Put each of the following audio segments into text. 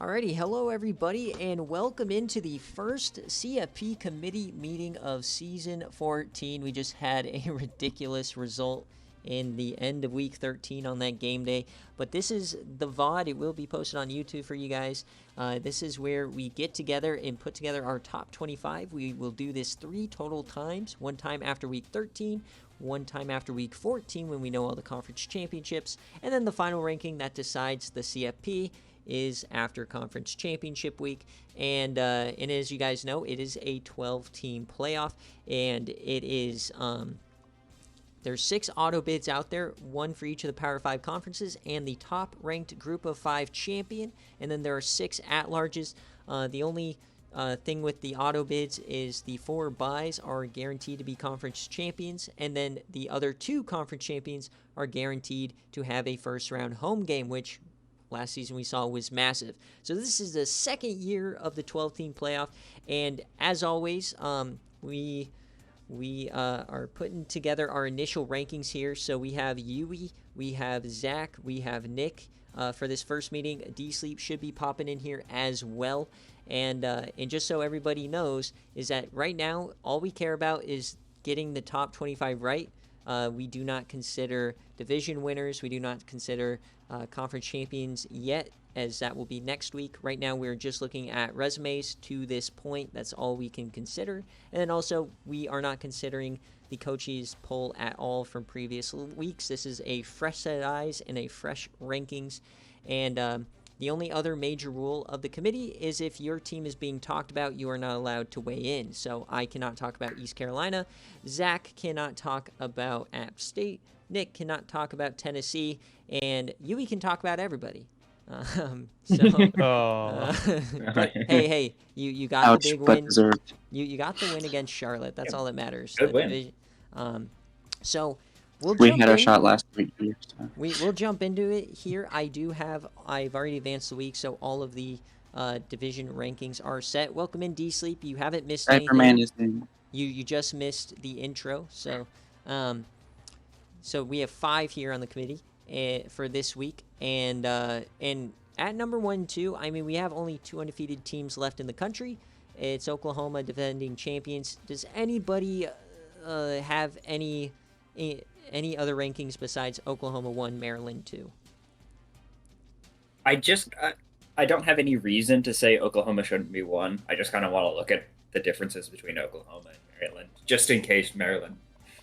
Alrighty, hello everybody, and welcome into the first CFP committee meeting of season 14. We just had a ridiculous result in the end of week 13 on that game day, but this is the VOD. It will be posted on YouTube for you guys. This is where we get together and put together our top 25. We will do this 3 total times, one time after week 13, one time after week 14 when we know all the conference championships, and then the final ranking that decides the CFP is after conference championship week. And as you guys know, it is a 12-team playoff, and it is there's 6 auto bids out there, one for each of the Power 5 conferences, and the top-ranked Group of 5 champion, and then there are 6 at-larges. The only thing with the auto bids is the 4 buys are guaranteed to be conference champions, and then the other 2 conference champions are guaranteed to have a first-round home game, which last season we saw was massive. So this is the second year of the 12-team playoff, and as always, we are putting together our initial rankings here. So we have Yui, we have Zach, we have Nick for this first meeting. D-Sleep should be popping in here as well. And just so everybody knows, is that right now all we care about is getting the top 25 right. We do not consider division winners. We do not consider conference champions yet, as that will be next week. Right now, we're just looking at resumes to this point. That's all we can consider. And then also, we are not considering the coaches poll at all from previous weeks. This is a fresh set of eyes and a fresh rankings. And the only other major rule of the committee is if your team is being talked about, you are not allowed to weigh in. So I cannot talk about East Carolina. Zach cannot talk about App State. Nick cannot talk about Tennessee. And Yui can talk about everybody. But hey, you got Ouch, the big but win. deserved. You got the win against Charlotte. That's all that matters. Good win. So we'll We jump had our in. shot last week. We'll jump into it here. I've already advanced the week, so all of the division rankings are set. Welcome in, D-Sleep. You haven't missed anything. Man is in. You just missed the intro. So we have 5 here on the committee for this week, and at number 1 and 2, I mean, we have only 2 undefeated teams left in the country. It's Oklahoma, defending champions. Does anybody have any other rankings besides Oklahoma 1, Maryland 2? I don't have any reason to say Oklahoma shouldn't be 1. I just kind of want to look at the differences between Oklahoma and Maryland, just in case Maryland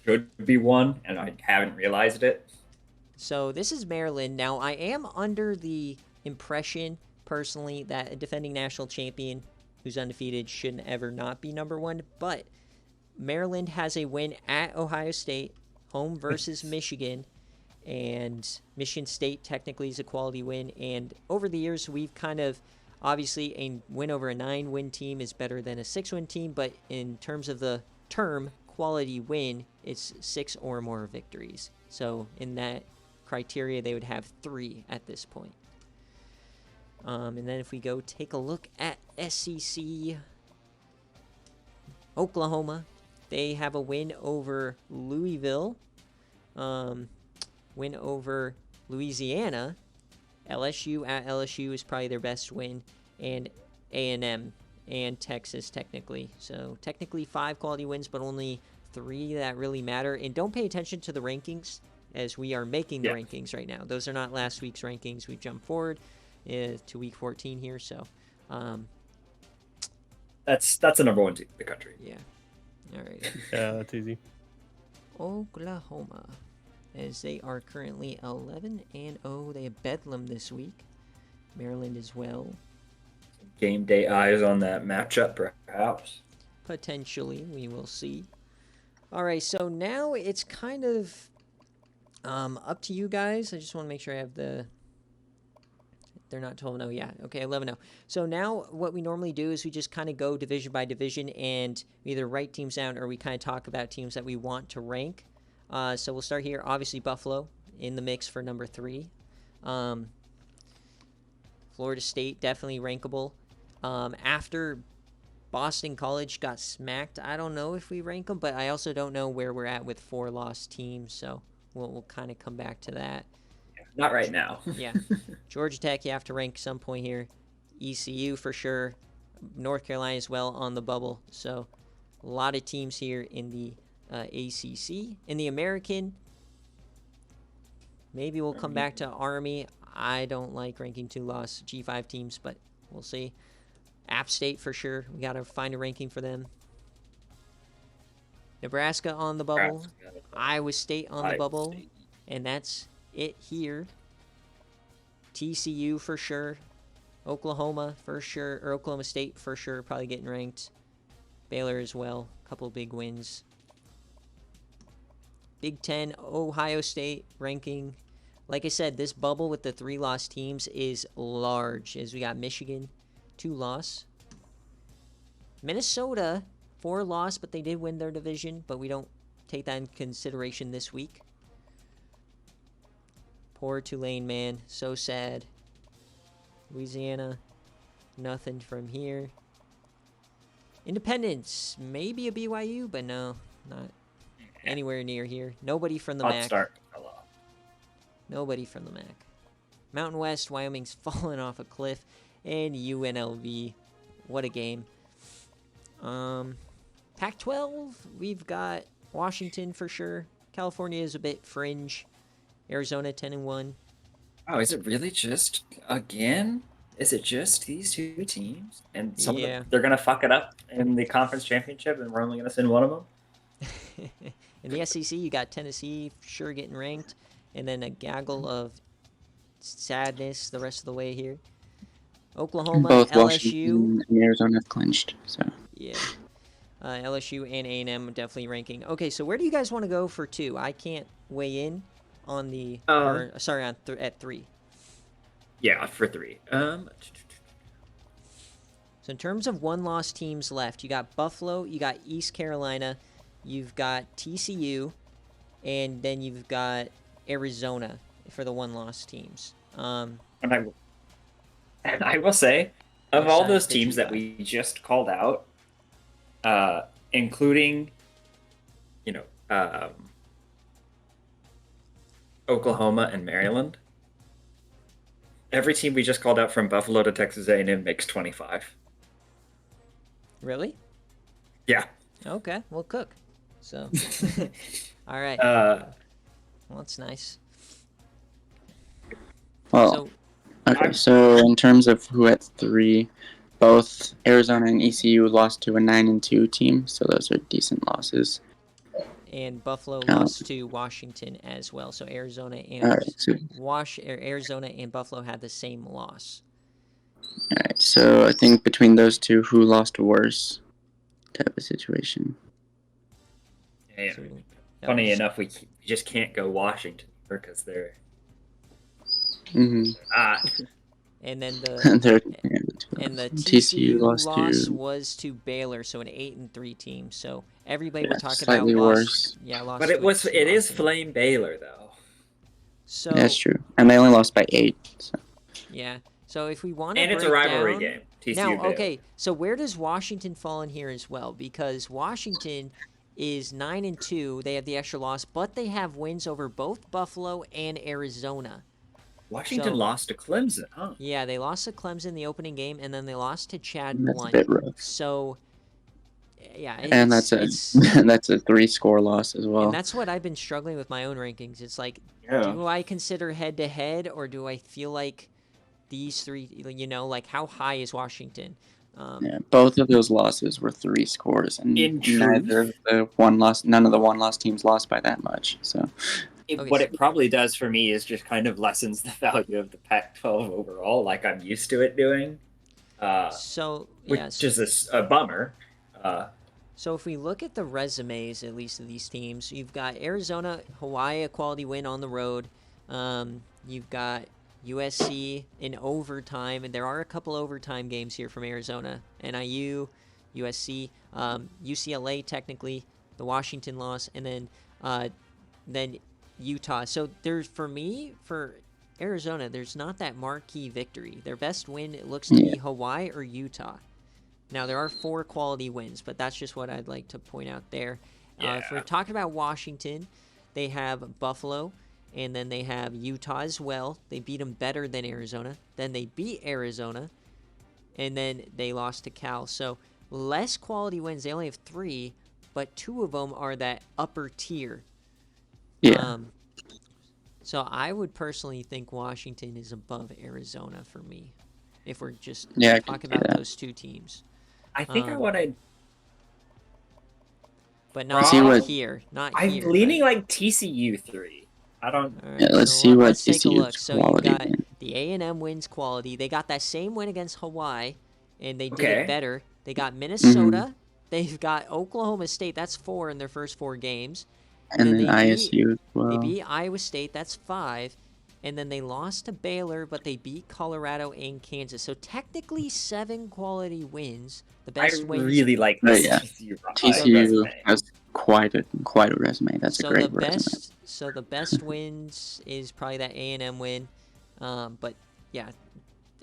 should be 1, and I haven't realized it. So this is Maryland. Now, I am under the impression, personally, that a defending national champion who's undefeated shouldn't ever not be number 1, but Maryland has a win at Ohio State, home versus Michigan, and Michigan State technically is a quality win. And over the years, we've kind of, obviously, a win over a 9-win team is better than a 6-win team, but in terms of the term quality win, it's 6 or more victories. So in that criteria, they would have 3 at this point. And then if we go take a look at SEC, Oklahoma, they have a win over Louisville, win over Louisiana. LSU at LSU is probably their best win, and A&M and Texas technically. So technically 5 quality wins, but only 3 that really matter. And don't pay attention to the rankings, as we are making the rankings right now. Those are not last week's rankings. We've jumped forward to week 14 here. So that's the number 1 team in the country. Yeah. All right. Yeah, that's easy. Oklahoma, as they are currently 11-0. They have Bedlam this week. Maryland as well. Game day eyes on that matchup, perhaps. Potentially, we will see. All right, so now it's kind of up to you guys. I just want to make sure I have the... They're not 12-0. Yeah, okay, 11-0. So now what we normally do is we just kind of go division by division and we either write teams down or we kind of talk about teams that we want to rank. So we'll start here. Obviously, Buffalo in the mix for number 3. Florida State, definitely rankable. After Boston College got smacked, I don't know if we rank them, but I also don't know where we're at with 4 lost teams, so we'll kind of come back to that. Not right now. Yeah. Georgia Tech, you have to rank some point here. ECU for sure, North Carolina as well on the bubble. So a lot of teams here in the ACC. In the American, maybe we'll come back to Army. I don't like ranking 2-loss G5 teams, but we'll see. App State for sure. We got to find a ranking for them. Nebraska on the bubble. Iowa State on the bubble. And that's it here. TCU for sure. Oklahoma for sure. Or Oklahoma State for sure. Probably getting ranked. Baylor as well. Couple big wins. Big Ten, Ohio State ranking. Like I said, this bubble with the 3-loss teams is large, as we got Michigan, 2-loss. Minnesota, 4-loss, but they did win their division, but we don't take that in consideration this week. Poor Tulane, man. So sad. Louisiana, nothing from here. Independence, maybe a BYU, but no, not anywhere near here. Nobody from the MAC. Start. Nobody from the MAC. Mountain West, Wyoming's fallen off a cliff. And UNLV. What a game. Pac-12, we've got Washington for sure. California is a bit fringe. Arizona 10-1. Oh, is it really just again? Is it just these two teams? And some of them, they're going to fuck it up in the conference championship, and we're only going to send one of them? In the SEC, you got Tennessee for sure getting ranked. And then a gaggle of sadness the rest of the way here. Oklahoma, both LSU. Washington and Arizona have clinched. So yeah. LSU and A&M definitely ranking. Okay, so where do you guys want to go for 2? I can't weigh in on the... at 3. Yeah, for 3. So in terms of 1-loss teams left, you got Buffalo, you got East Carolina, you've got TCU, and then you've got Arizona for the 1-loss teams. And I will say, of all those teams that we just called out, including, Oklahoma and Maryland, every team we just called out from Buffalo to Texas A&M makes 25. Really? Yeah. Okay, we'll cook. So, all right. Well, that's nice. Well, so in terms of who at 3, both Arizona and ECU lost to a 9-2 team, so those are decent losses. And Buffalo lost to Washington as well, so Arizona and Arizona and Buffalo had the same loss. All right, so I think between those two, who lost worse type of situation. Yeah. So, funny enough, we just can't go Washington because they're not. And then the TCU loss to... was to Baylor, so an 8-3 team. So everybody we're talking slightly about worse. Lost. But it is Flame Baylor though. So that's true, and they only lost by 8. So. Yeah. So if we want to, and it's a rivalry game. TCU now, Baylor. okay. So where does Washington fall in here as well? Because Washington is 9-2. They have the extra loss, but they have wins over both Buffalo and Arizona. Washington lost to Clemson, huh? Yeah, they lost to Clemson the opening game, and then they lost to Chad That's Blunt. a bit rough. So, yeah, and that's a 3-score loss as well. And that's what I've been struggling with my own rankings. It's like, do I consider head-to-head, or do I feel like these 3? Like how high is Washington? Both of those losses were 3 scores, and none of the 1-loss teams lost by that much. So. What it probably does for me is just kind of lessens the value of the Pac-12 overall, like I'm used to it doing. Which is a bummer. So if we look at the resumes, at least of these teams, you've got Arizona, Hawaii, a quality win on the road. You've got USC in overtime, and there are a couple overtime games here from Arizona. NIU, USC, UCLA technically, the Washington loss, and then Utah. So for Arizona, there's not that marquee victory. Their best win, it looks to be Hawaii or Utah. Now, there are 4 quality wins, but that's just what I'd like to point out there. If we're talking about Washington, they have Buffalo, and then they have Utah as well. They beat them better than Arizona. Then they beat Arizona. and then they lost to Cal. So less quality wins. They only have 3, but 2 of them are that upper tier. Yeah. So I would personally think Washington is above Arizona for me, if we're just talking about those 2 teams. I think I want to, but not here. Not I'm here. leaning like TCU 3. I don't. Right, yeah, let's see what let's take a look. TCU's So you quality got win. the A&M wins quality. They got that same win against Hawaii, and they did Okay. it better. They got Minnesota. They've got Oklahoma State. That's 4 in their first 4 games. And then they ISU as well. They beat Iowa State. That's 5. And then they lost to Baylor, but they beat Colorado and Kansas. So technically 7 quality wins. The best wins. I really like this TCU has quite a resume. That's a great resume. So the best wins is probably that A&M win. But yeah,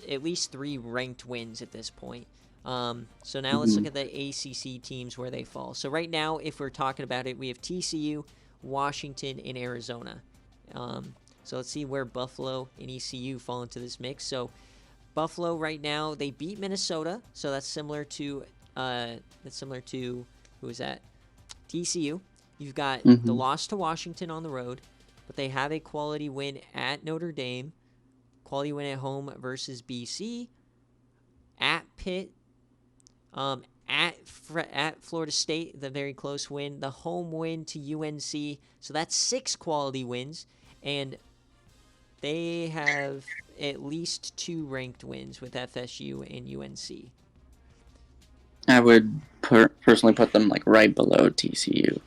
at least 3 ranked wins at this point. So now let's look at the ACC teams where they fall. So right now, if we're talking about it, we have TCU, Washington, and Arizona. So let's see where Buffalo and ECU fall into this mix. So Buffalo right now, they beat Minnesota, so that's similar to who is that? TCU. You've got the loss to Washington on the road, but they have a quality win at Notre Dame, quality win at home versus BC, at Pitt, at Florida State, the very close win, the home win to UNC. So that's 6 quality wins, and they have at least 2 ranked wins with FSU and UNC. I would personally put them like right below TCU.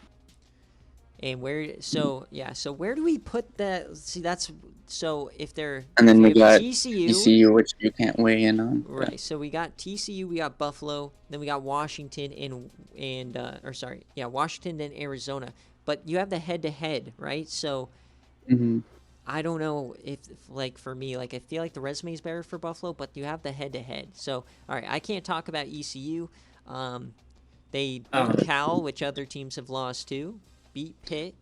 And so where do we put that? See, that's so if they're and then we got TCU, which you can't weigh in on. Right. So we got TCU, we got Buffalo, then we got Washington Washington and Arizona. But you have the head-to-head, right? So I don't know if like for me, like I feel like the resume is better for Buffalo, but you have the head-to-head. So all right, I can't talk about ECU. They beat Cal, which other teams have lost to. Beat Pitt.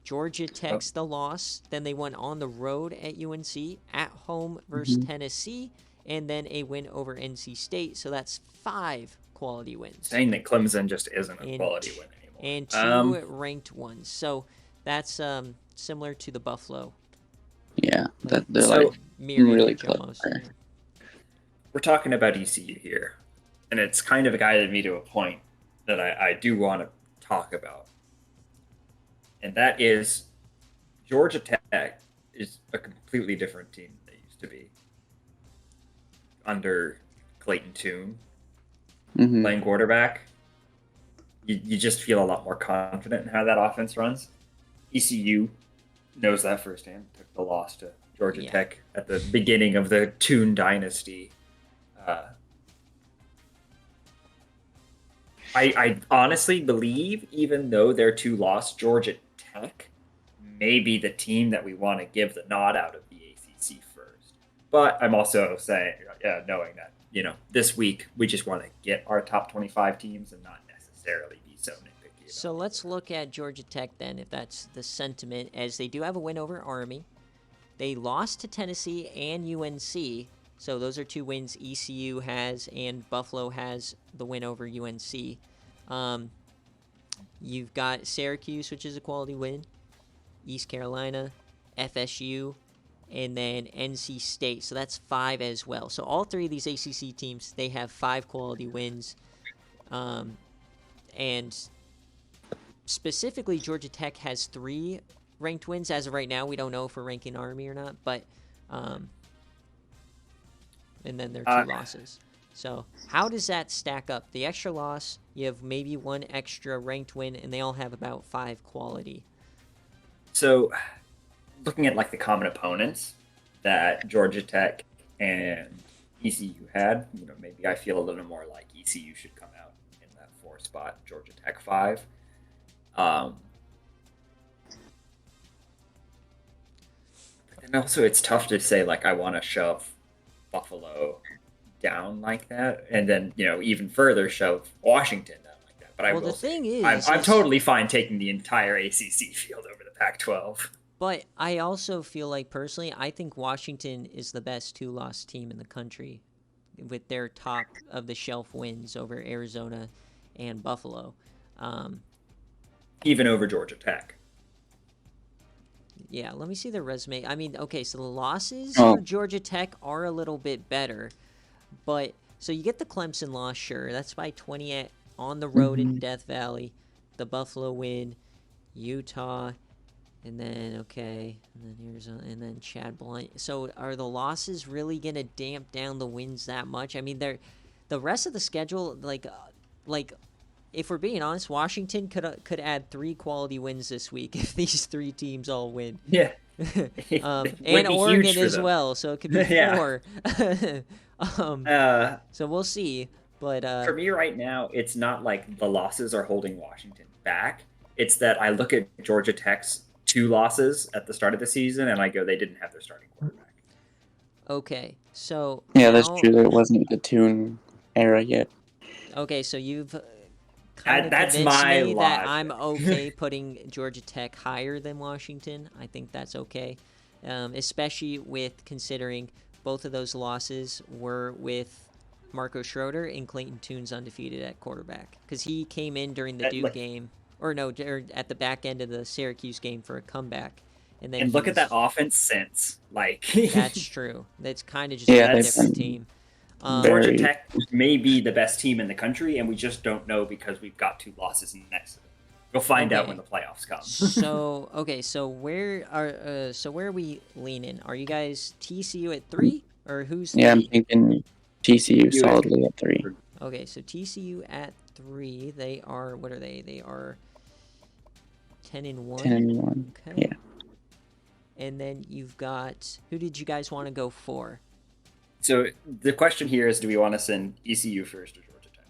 Georgia Tech's the loss. Then they went on the road at UNC, at home versus Tennessee, and then a win over NC State. So that's 5 quality wins. Saying that Clemson just isn't a quality win anymore. And 2 ranked ones. So that's similar to the Buffalo. Yeah, they're really close. We're talking about ECU here, and it's kind of guided me to a point that I do want to talk about. And that is Georgia Tech is a completely different team than they used to be. Under Clayton Tune playing quarterback, you just feel a lot more confident in how that offense runs. ECU knows that firsthand. Took the loss to Georgia Tech at the beginning of the Tune Dynasty. I honestly believe, even though they're 2 lost, Georgia Tech may be the team that we want to give the nod out of the ACC first. But I'm also saying, knowing that, this week we just want to get our top 25 teams and not necessarily be so nitpicky. So let's look at Georgia Tech then, if that's the sentiment, as they do have a win over Army. They lost to Tennessee and UNC. So those are 2 wins ECU has, and Buffalo has the win over UNC. You've got Syracuse, which is a quality win, East Carolina, FSU, and then NC State. So that's 5 as well. So all 3 of these ACC teams, they have 5 quality wins. And specifically, Georgia Tech has 3 ranked wins. As of right now, we don't know if we're ranking Army or not, but... and then their 2 losses. So how does that stack up? The extra loss, you have maybe 1 extra ranked win, and they all have about 5 quality. So looking at like the common opponents that Georgia Tech and ECU had, maybe I feel a little more like ECU should come out in that 4 spot, Georgia Tech 5. But then also it's tough to say, like, I want to shove Buffalo down like that, and then even further shove Washington down like that. But the thing is, I'm totally fine taking the entire ACC field over the Pac-12. But I also feel like personally, I think Washington is the best 2-loss team in the country. with their top of the shelf wins over Arizona and Buffalo. Even over Georgia Tech. Yeah, let me see the resume. I mean, okay, so the losses Oh. for Georgia Tech are a little bit better, but so you get the Clemson loss, sure. That's by 20 on the road in Death Valley. The Buffalo win, Utah, and then and then Arizona, and then Chad Blunt. So are the losses really gonna damp down the wins that much? I mean, the rest of the schedule, like if we're being honest, Washington could add 3 quality wins this week if these 3 teams all win. Yeah. And Oregon as well, so it could be 4. So we'll see. But for me right now, it's not like the losses are holding Washington back. It's that I look at Georgia Tech's 2 losses at the start of the season, and I go, they didn't have their starting quarterback. Okay, so yeah, that's true. It wasn't the Tune era yet. Okay, so you've kind of that's convinced my me logic. that I'm okay putting Georgia Tech higher than Washington. I think that's okay, especially with considering both of those losses were with Marco Schroeder and Clayton Tune's undefeated at quarterback, because he came in during the Duke game, or at the back end of the Syracuse game for a comeback. And then look at that offense since. That's true. That's kind of just a different team. Georgia Tech may be the best team in the country, and we just don't know because we've got 2 losses next to them. We'll find out when the playoffs come. So where are we leaning? Are you guys TCU at 3, or who's 3? Yeah, I'm thinking TCU solidly at 3. Okay, so TCU at 3. They are, what are they? They are 10-1. 10-1. Okay. Yeah. And then you've got, who did you guys want to go for? So the question here is, do we want to send ECU first or Georgia Tech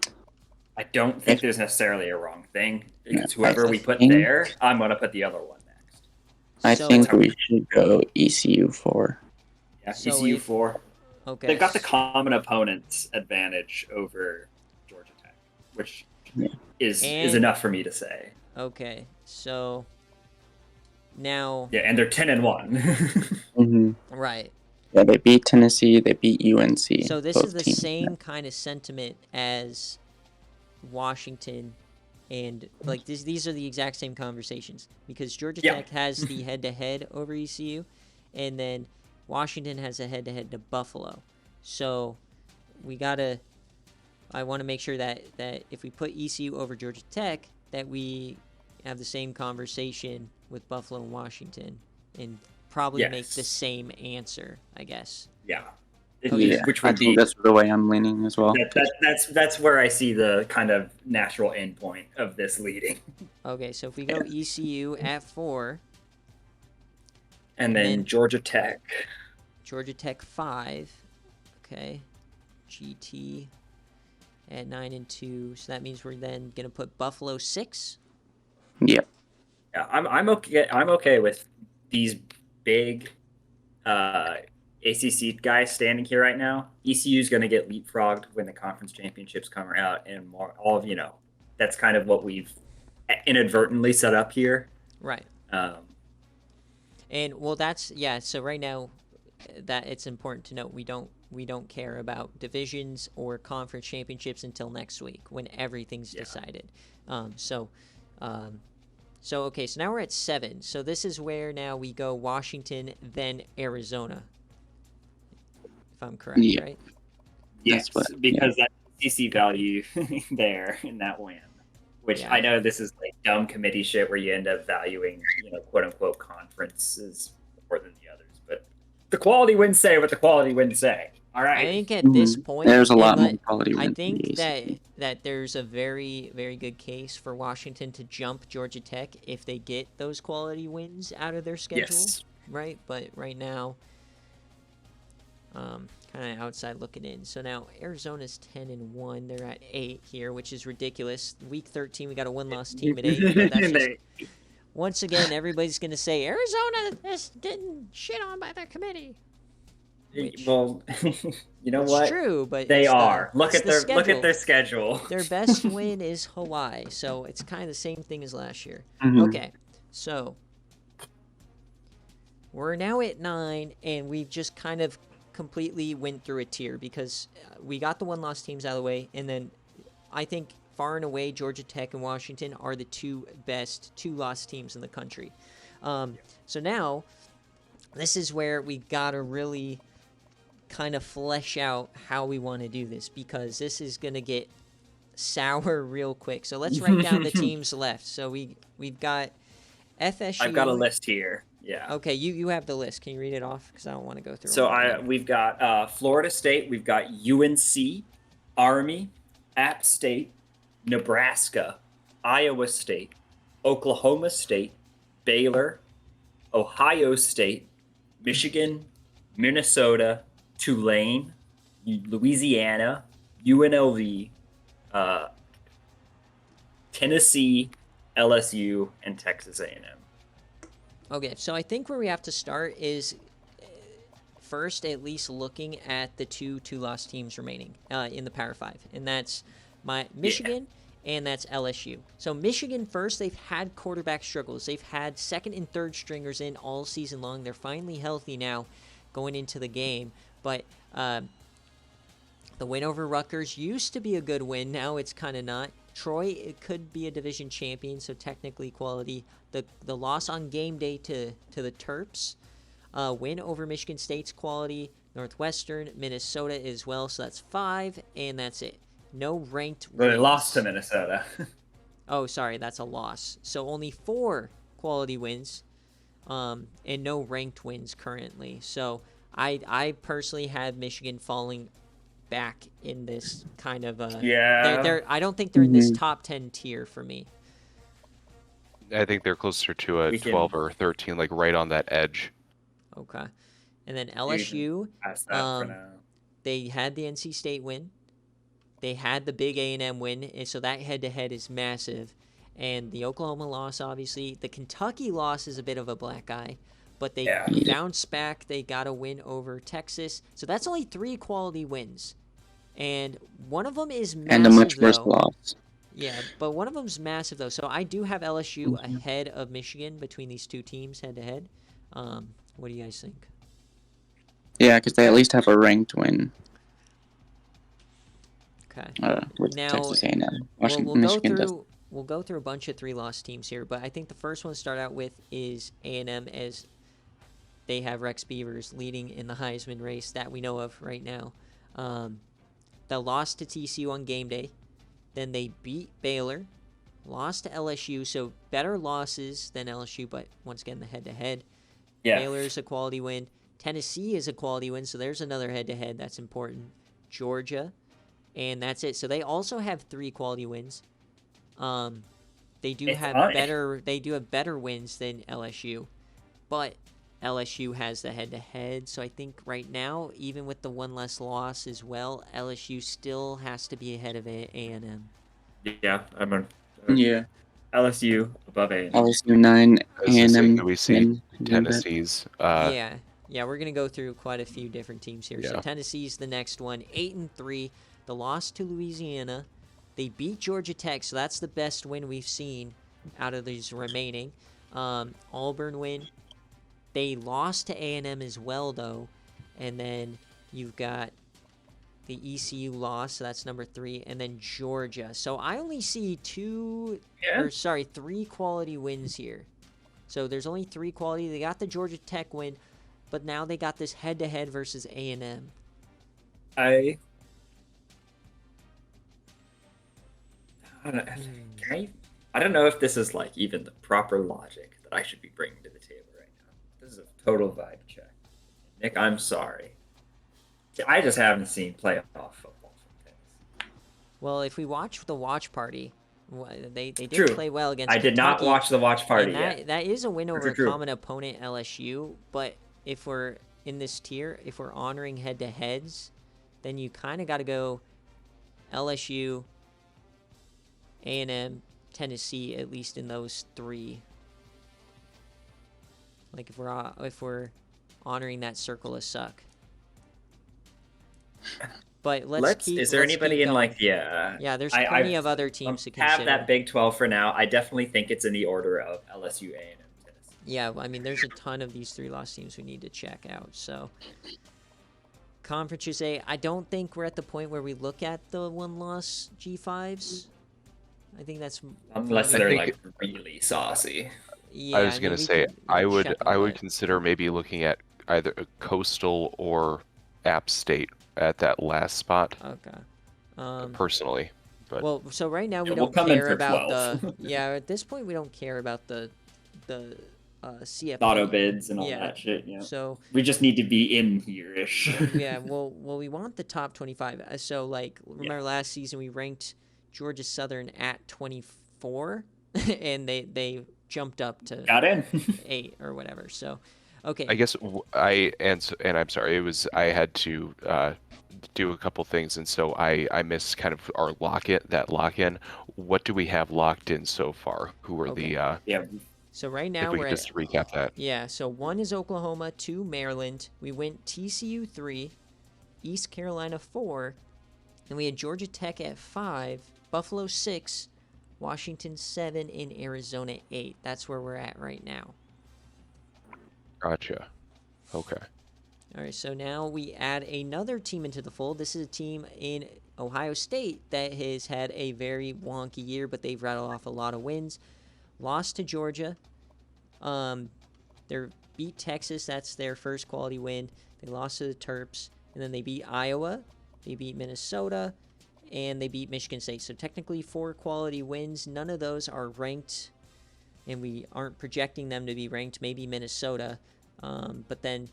first? I don't think there's necessarily a wrong thing, because whoever we put there, I'm going to put the other one next. I think we should go ECU 4. Yeah, ECU 4. Okay. They've got the common opponents advantage over Georgia Tech, which is enough for me to say. Okay, so now... Yeah, and they're 10-1. Right. Yeah, they beat Tennessee, they beat UNC. So this is the same kind of sentiment as Washington, and like these are the exact same conversations, because Georgia Tech has the head-to-head over ECU, and then Washington has a head-to-head to Buffalo. So I want to make sure that if we put ECU over Georgia Tech, that we have the same conversation with Buffalo and Washington, and probably make the same answer, I guess. Yeah. Which I think that's the way I'm leaning as well. That's where I see the kind of natural endpoint of this leading. Okay, so if we go ECU at 4. And then Georgia Tech. Georgia Tech 5. Okay. GT at 9-2. So that means we're then going to put Buffalo 6. Yep. Yeah, I'm okay. I'm okay with these big ACC guys standing here right now. ECU is going to get leapfrogged when the conference championships come out, and all of that's kind of what we've inadvertently set up here. Right. And well, so right now, that it's important to note we don't care about divisions or conference championships until next week when everything's decided. So okay, so now we're at 7. So this is where now we go Washington, then Arizona. If I'm correct, right? Yes, because that CC value there in that win, which I know this is like dumb committee shit where you end up valuing, quote unquote conferences more than the others. But the quality wins say what the quality wins say. All right. I think at this point, there's a lot more quality wins. I think that there's a very, very good case for Washington to jump Georgia Tech if they get those quality wins out of their schedule, right? But right now, kind of outside looking in. So now Arizona's 10-1. They're at 8 here, which is ridiculous. Week 13, we got a win-loss team at 8. But that's just, once again, everybody's going to say Arizona is getting shit on by their committee. Well, you know what? It's true, but they are. Look at their schedule. Their best win is Hawaii, so it's kind of the same thing as last year. Okay, so we're now at 9, and we've just kind of completely went through a tier because we got the 1-loss teams out of the way, and then I think far and away Georgia Tech and Washington are the 2 best 2-loss teams in the country. So now this is where we gotta really kind of flesh out how we want to do this, because this is gonna get sour real quick. So let's write down the teams left. So we've got FSU. I've got a list here. Yeah. Okay, you have the list. Can you read it off? Because I don't want to go through. So we've got Florida State, we've got UNC, Army, App State, Nebraska, Iowa State, Oklahoma State, Baylor, Ohio State, Michigan, Minnesota, Tulane, Louisiana, UNLV, Tennessee, LSU, and Texas A&M. Okay, so I think where we have to start is first at least looking at the 2-loss teams remaining in the Power 5, and that's Michigan and that's LSU. So Michigan first, they've had quarterback struggles. They've had second and third stringers in all season long. They're finally healthy now going into the game, but the win over Rutgers used to be a good win. Now it's kind of not. Troy, it could be a division champion, so technically quality. The loss on game day to the Terps, win over Michigan State's quality, Northwestern, Minnesota as well, so that's 5, and that's it. No ranked wins. They lost to Minnesota. Oh, sorry, that's a loss. So only 4 quality wins, and no ranked wins currently. So I personally have Michigan falling back in this kind of I don't think they're in this top 10 tier for me. I think they're closer to a 12 or 13, like right on that edge. Okay. And then LSU, for now. They had the NC State win. They had the big A&M win, and so that head-to-head is massive. And the Oklahoma loss, obviously. The Kentucky loss is a bit of a black eye, but they bounced back. They got a win over Texas. So that's only 3 quality wins. And one of them is massive, and a much worse loss. Yeah, but one of them's massive, though. So I do have LSU ahead of Michigan between these 2 teams head-to-head. What do you guys think? Yeah, because they at least have a ranked win. Okay. With now, Texas A&M. We'll go through a bunch of 3-loss teams here, but I think the first one to start out with is A&M, as they have Rex Beavers leading in the Heisman race that we know of right now. The loss to TCU on game day. Then they beat Baylor, lost to LSU, so better losses than LSU, but once again, the head-to-head. Yeah. Baylor's a quality win. Tennessee is a quality win, so there's another head-to-head that's important. Georgia, and that's it. So they also have 3 quality wins. They do have better wins than LSU, but LSU has the head-to-head. So I think right now, even with the 1 less loss as well, LSU still has to be ahead of A&M. Yeah, Yeah. LSU above A&M. LSU 9, A&M. Do we see Tennessee's? Yeah, we're gonna go through quite a few different teams here. So Tennessee's the next one, 8-3. The loss to Louisiana. They beat Georgia Tech, so that's the best win we've seen out of these remaining. Auburn win. They lost to A&M as well, though. And then you've got the ECU loss, so that's number 3. And then Georgia. So I only see 3 quality wins here. So there's only 3 quality. They got the Georgia Tech win, but now they got this head-to-head versus A&M. I don't know if this is like even the proper logic that I should be bringing to the table right now. This is a total vibe check. Nick, I'm sorry. I just haven't seen playoff football from Tennessee. Well, if we watch the watch party, they did play well against I did Kentucky, not watch the watch party yet. That is a win over a common opponent, LSU. But if we're in this tier, if we're honoring head-to-heads, then you kind of got to go LSU, A&M, Tennessee, at least in those 3. Like if we're honoring that circle of suck. But let's keep. Is there anybody in going. Yeah, there's plenty of other teams to consider. Have that Big 12 for now. I definitely think it's in the order of LSU, A&M, Tennessee. Yeah, I mean, there's a ton of these 3-loss teams we need to check out. So Conference USA, I don't think we're at the point where we look at the one-loss G5s. I think that's unless probably- they're I think- like really saucy. Yeah, I was gonna say I would check consider maybe looking at either Coastal or App State at that last spot Okay. personally. But Well, so right now we Yeah, we'll don't come in care for about 12. the. Yeah, at this point we don't care about the CFP. Auto bids and all Yeah. that shit. Yeah. So We just need to be in here-ish. yeah, well, we want the top 25. So like, remember last season we ranked Georgia Southern at 24, and they jumped up to Got in. 8 or whatever. So, okay. I guess and I'm sorry, I had to do a couple things, and so I missed kind of our lock-in. What do we have locked in so far? Who are Okay. Yeah. So right if now we we're could at just recap that. yeah. So 1 is Oklahoma, 2 Maryland. We went TCU 3, East Carolina 4, and we had Georgia Tech at 5, Buffalo 6, Washington 7, and Arizona 8. That's where we're at right now. Gotcha. Okay. All right, so now we add another team into the fold. This is a team in Ohio State that has had a very wonky year, but they've rattled off a lot of wins. Lost to Georgia. They beat Texas. That's their first quality win. They lost to the Terps, and then they beat Iowa. They beat Minnesota, and they beat Michigan State. So technically 4 quality wins. None of those are ranked, and we aren't projecting them to be ranked. Maybe Minnesota, but then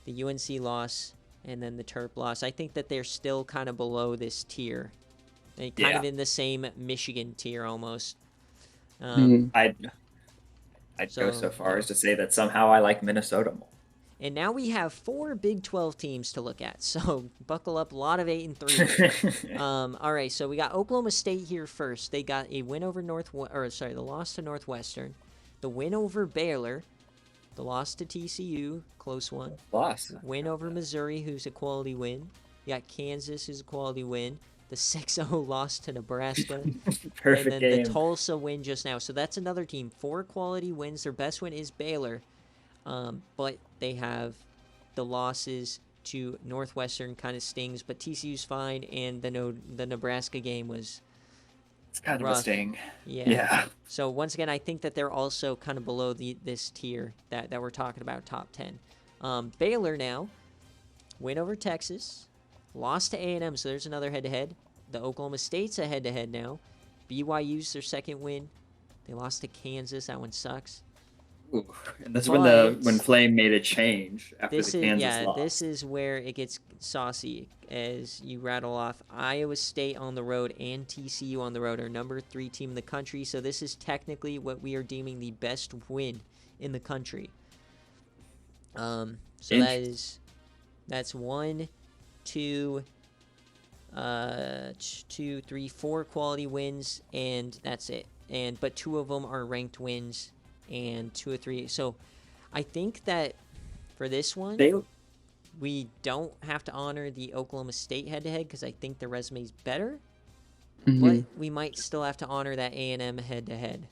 the UNC loss, and then the Terp loss. I think that they're still kind of below this tier. They're kind of in the same Michigan tier almost. I'd go so far as to say that somehow I like Minnesota more. And now we have 4 Big 12 teams to look at. So buckle up, a lot of 8 and 3. All right, so we got Oklahoma State here first. They got a win over the loss to Northwestern, the win over Baylor, the loss to TCU, close one. Loss. Win over Missouri, who's a quality win. You got Kansas, who's a quality win. The 6-0 loss to Nebraska. Perfect and then game. the Tulsa win just now. So that's another team. 4 quality wins. Their best win is Baylor. But they have the losses to Northwestern kind of stings. But TCU's fine. And the Nebraska game was It's kind rough. of a sting. Yeah. So once again, I think that they're also kind of below this tier that we're talking about, top 10. Baylor now, win over Texas, lost to A&M, so there's another head-to-head. The Oklahoma State's a head-to-head now. BYU's their second win. They lost to Kansas. That one sucks. Ooh. And that's But- when Flame made a change after This the is Kansas loss. this is where it gets saucy as you rattle off Iowa State on the road and TCU on the road, our number 3 team in the country. So this is technically what we are deeming the best win in the country. So that's 1, 2, 2, 3, 4 quality wins, and that's it. But 2 of them are ranked wins, and 2 or 3. So I think that for this one, we don't have to honor the Oklahoma State head-to-head because I think the resume is better. But we might still have to honor that A&M head-to-head.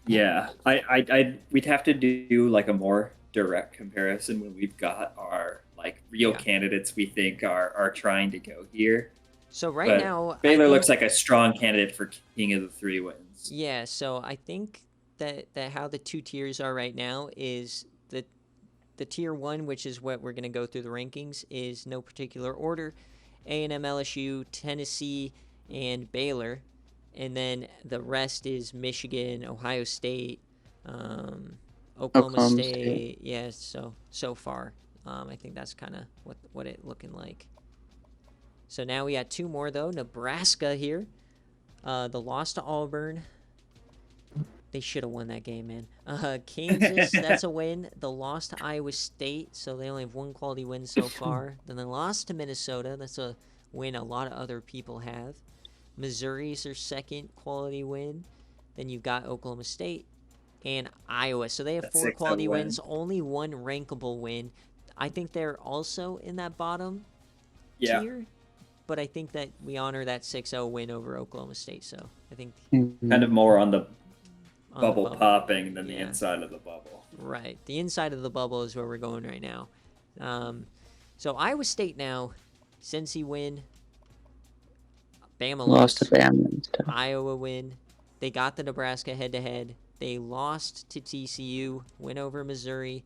Yeah, we'd have to do like a more direct comparison when we've got our like real candidates we think are trying to go here. So But now Baylor looks like a strong candidate for King of the 3 wins. Yeah, so I think that how the 2 tiers are right now is the tier 1, which is what we're going to go through the rankings, is no particular order. A&M, LSU, Tennessee, and Baylor. And then the rest is Michigan, Ohio State, Oklahoma State. Yeah, so far. I think that's kind of what it looking like. So now we got 2 more, though. Nebraska here. The loss to Auburn. They should have won that game, man. Kansas, that's a win. The loss to Iowa State, so they only have 1 quality win so far. Then the loss to Minnesota, that's a win a lot of other people have. Missouri's their second quality win. Then you've got Oklahoma State and Iowa. So they have 4 quality wins, only 1 rankable win. I think they're also in that bottom tier. But I think that we honor that 6-0 win over Oklahoma State. So I think kind of more on the bubble popping than the inside of the bubble. Right. The inside of the bubble is where we're going right now. So Iowa State now, Cincy win, Bama Lost to loss, Bama and stuff. Iowa win. They got the Nebraska head-to-head. They lost to TCU, win over Missouri,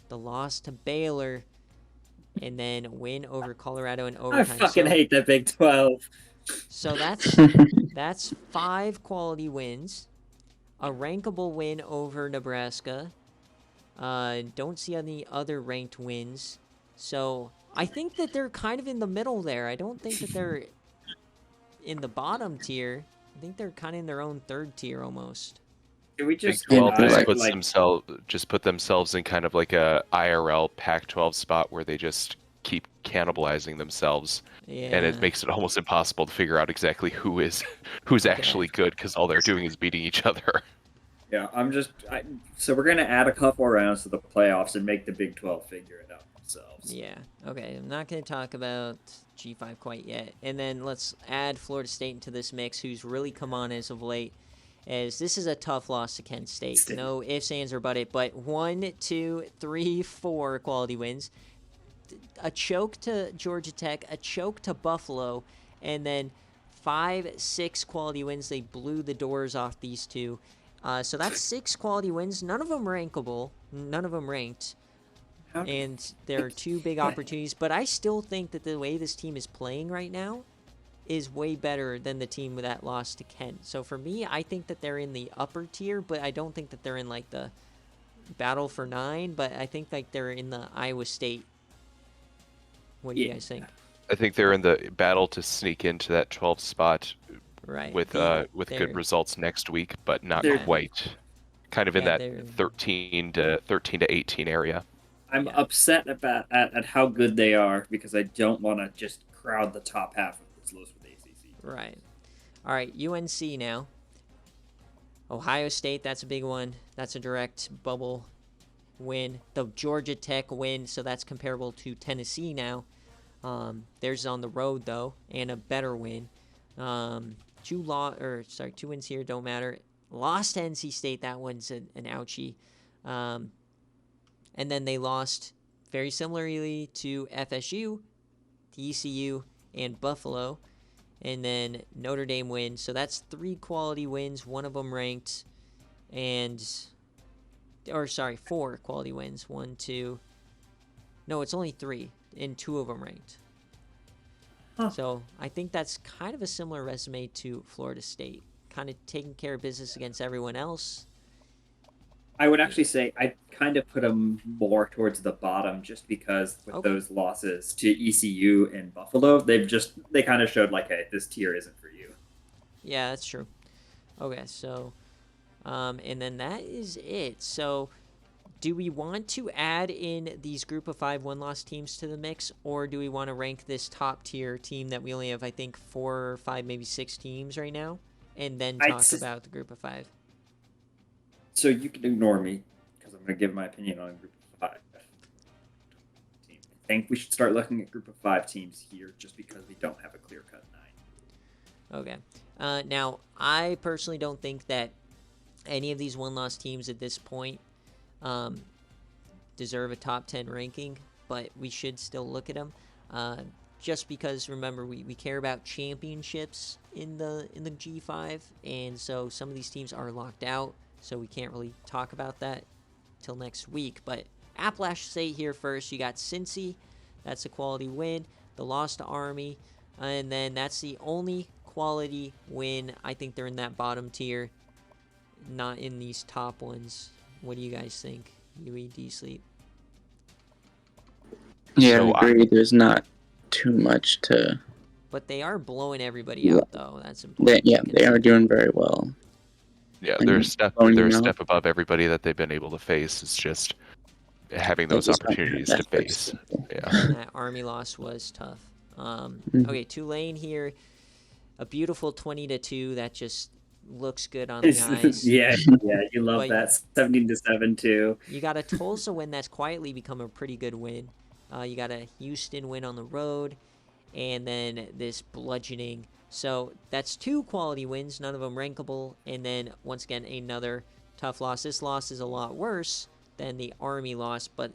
the loss to Baylor, and then win over Colorado in I overtime. fucking hate the Big 12. So that's 5 quality wins, a rankable win over Nebraska. Don't see any other ranked wins. So I think that they're kind of in the middle there. I don't think that they're in the bottom tier. I think they're kind of in their own third tier almost. Can we Big just 12 like- just put themselves in kind of like a IRL Pac-12 spot where they just keep cannibalizing themselves, Yeah. and it makes it almost impossible to figure out exactly who's actually good because all they're doing is beating each other. Yeah, so we're gonna add a couple rounds to the playoffs and make the Big 12 figure it out themselves. Yeah. Okay. I'm not going to talk about G5 quite yet. And then let's add Florida State into this mix, who's really come on as of late. As this is a tough loss to Kent State. No ifs, ands, or but it. But 1, 2, 3, 4 quality wins. A choke to Georgia Tech, a choke to Buffalo, and then 5, 6 quality wins. They blew the doors off these two. So that's 6 quality wins. None of them rankable. None of them ranked. And there are 2 big opportunities. But I still think that the way this team is playing right now is way better than the team that lost to Kent. So for me, I think that they're in the upper tier, but I don't think that they're in like the battle for 9. But I think like they're in the Iowa State. What do you guys think? I think they're in the battle to sneak into that 12th spot Right. with good results next week, but not They're- quite. Kind of in Yeah, that they're- 13 to 18 area. I'm Yeah. upset about at how good they are because I don't want to just crowd the top half of this list with ACC. Right. All right, UNC now. Ohio State, that's a big one. That's a direct bubble win. The Georgia Tech win, so that's comparable to Tennessee now. Theirs on the road, though, and a better win. 2 wins here, don't matter. Lost to NC State, that one's an ouchie. And then they lost very similarly to FSU, to ECU, and Buffalo. And then Notre Dame win. So that's 3 quality wins, one of them ranked. 4 quality wins. 1, 2. No, it's only 3, and 2 of them ranked. Huh. So I think that's kind of a similar resume to Florida State. Kind of taking care of business against everyone else. I would actually say I kind of put them more towards the bottom just because with those losses to ECU and Buffalo, they kind of showed like, hey, this tier isn't for you. Yeah, that's true. Okay, so, and then that is it. So, do we want to add in these group of 5 one-loss teams to the mix, or do we want to rank this top-tier team that we only have, I think, 4 or 5, maybe 6 teams right now, and then talk about the group of 5? So you can ignore me because I'm going to give my opinion on group of 5. I think we should start looking at group of 5 teams here just because we don't have a clear-cut 9. Okay. Now, I personally don't think that any of these one-loss teams at this point deserve a top 10 ranking, but we should still look at them. Just because, remember, we care about championships in the G5, and so some of these teams are locked out, so we can't really talk about that till next week. But Appalachian State here first. You got Cincy. That's a quality win. The loss to Army. And then that's the only quality win. I think they're in that bottom tier, not in these top ones. What do you guys think? Yui, D-Sleep? Yeah, So I agree. There's not too much to... But they are blowing everybody out, though. That's important. They are doing very well. Yeah, And they're a step blowing they're a them out. step above everybody that they've been able to face. It's just having those They just don't have opportunities that to face. flexibility. Yeah. That Army loss was tough. Mhm. Okay, Tulane here. A beautiful 20-2. That just looks good on the eyes. yeah, you love But- that 17-7 too. You got a Tulsa win that's quietly become a pretty good win. You got a Houston win on the road, and then this bludgeoning. So that's 2 quality wins, none of them rankable, and then once again another tough loss. This loss is a lot worse Then the Army lost, but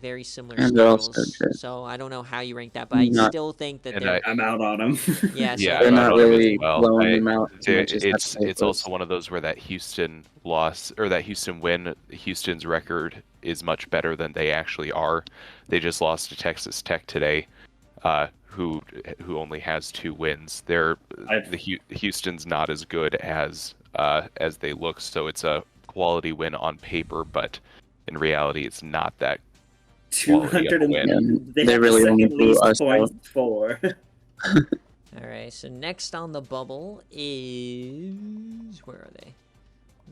very similar And they're also schedules. good. So I don't know how you rank that, but I Not- still think that And they're I'm out on them. yeah. So Yeah, They're I'm not out on them as really well. blowing them out as much as It's SFA also was. one of those where that Houston loss or that Houston win, Houston's record is much better than they actually are. They just lost to Texas Tech today, who only has 2 wins. Houston's not as good as they look, so it's a quality win on paper, but in reality, it's not that quality of a 200 win. And They they have really the only second blew least us points out. for. all right. So next on the bubble is where are they?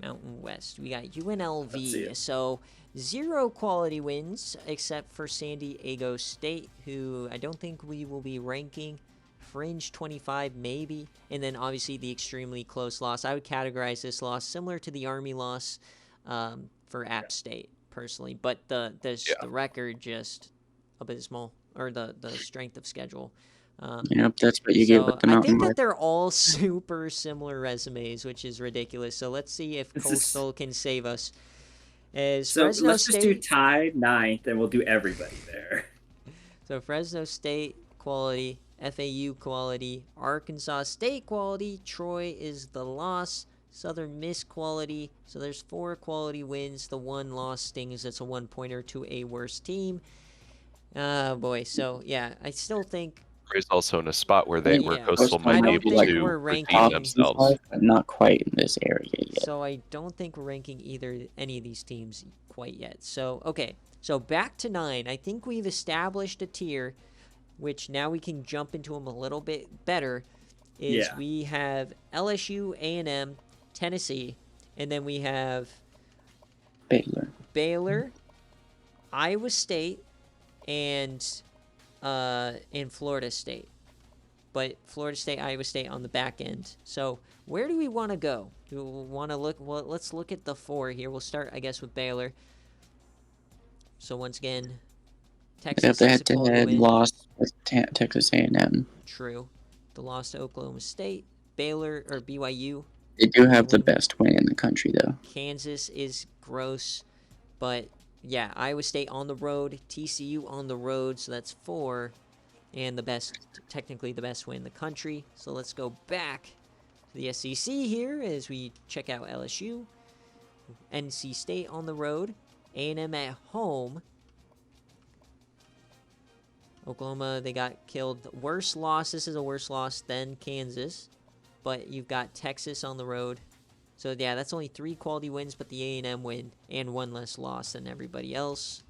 Mountain West. We got Let's see UNLV. it. So 0 quality wins except for San Diego State, who I don't think we will be ranking. Fringe 25 maybe, and then obviously the extremely close loss. I would categorize this loss similar to the Army loss for App State personally, but the record just abysmal, or the strength of schedule. Yep, that's what you get with the I Mountain think that West. they're all super similar resumes, which is ridiculous. So let's see if This is- Coastal can save us. As So Fresno let's just do State, tied 9th, and we'll do everybody there. so Fresno State quality, FAU quality, Arkansas State quality, Troy is the loss, Southern Miss quality. So there's 4 quality wins. The 1 loss stings. That's a 1-pointer to a worse team. Oh boy. So yeah, I still think. Troy's also in a spot where Yeah. Coastal I might be don't able think to we're redeem ranking- themselves. But not quite in this area yet. So I don't think we're ranking any of these teams quite yet. So okay, so back to 9. I think we've established a tier, which now we can jump into them a little bit better. Yeah. We have LSU, A&M, Tennessee, and then we have Baylor, Iowa State, and Florida State. But Florida State, Iowa State on the back end. So where do we want to go? Do we want to look? Well, let's look at the 4 here. We'll start, I guess, with Baylor. So once again, They have Texas the is a quality head-to-head win. loss with Texas A&M. True. The loss to Oklahoma State, Baylor or BYU. They do have the best win in the country, though. Kansas is gross, but yeah, Iowa State on the road, TCU on the road, so that's 4, and technically the best win in the country. So let's go back to the SEC here as we check out LSU, NC State on the road, A&M at home. Oklahoma, they got killed. Worst loss. This is a worse loss than Kansas, but you've got Texas on the road. So yeah, that's only 3 quality wins, but the A&M win and 1 less loss than everybody else.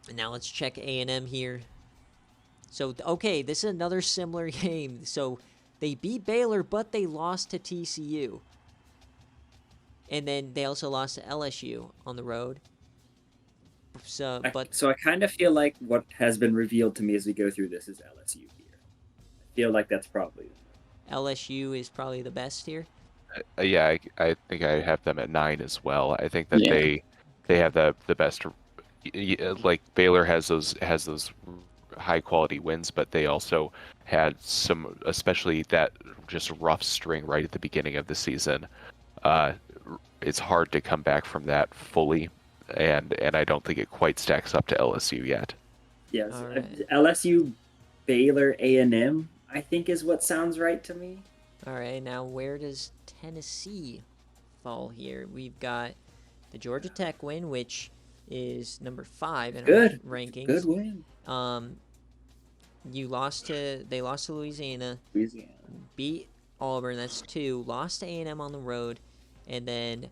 And now let's check A&M here. So okay, this is another similar game. So they beat Baylor, but they lost to TCU. And then they also lost to LSU on the road. So I kind of feel like what has been revealed to me as we go through this is LSU here. I feel like that's probably LSU is probably the best here. Yeah, I think I have them at 9 as well. I think that Yeah. they have the best. Like Baylor has those high quality wins, but they also had some, especially that just rough string right at the beginning of the season. It's hard to come back from that fully, and I don't think it quite stacks up to LSU yet. yes. All right. LSU, Baylor, A&M, I think is what sounds right to me. All right, now where does Tennessee fall here? We've got the Georgia Tech win, which is number 5 in our rankings. Good win. They lost to Louisiana, beat Auburn, that's 2, lost to A&M on the road, and then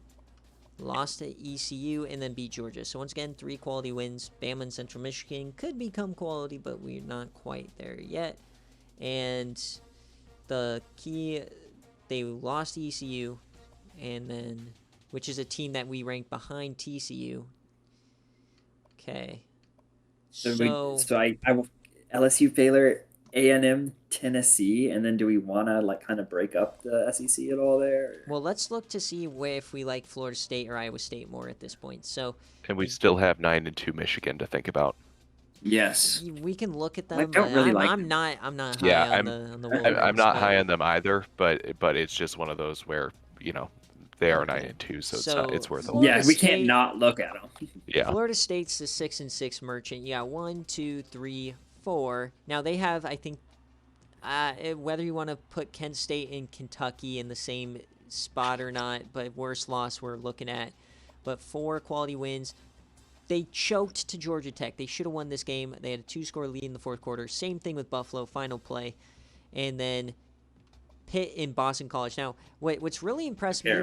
lost to ECU, and then beat Georgia. So once again, 3 quality wins. Bama and Central Michigan could become quality, but we're not quite there yet. And the key, they lost to ECU, and then, which is a team that we rank behind TCU. Okay. So I will LSU, Baylor, A&M, Tennessee, and then do we want to kind of break up the SEC at all there? well, let's look to see if we like Florida State or Iowa State more at this point. So And we still have 9 and 2 Michigan to think about. Yes. we can look at them. I don't really like them. I'm not Yeah, high on the I'm Wolverines, not but- high on them either, but it's just one of those where they are Okay. 9-2, so So, it's worth a look. Florida Yeah, we State- can't not look at them. Yeah. Florida State's the 6-6 Merchant. You got 1, 2, 3, 4. Now they have, I think, whether you want to put Kent State and Kentucky in the same spot or not, but worst loss we're looking at. But 4 quality wins. They choked to Georgia Tech. They should have won this game. They had a 2-score lead in the fourth quarter. Same thing with Buffalo, final play. And then Pitt and Boston College. Now, what's really impressed me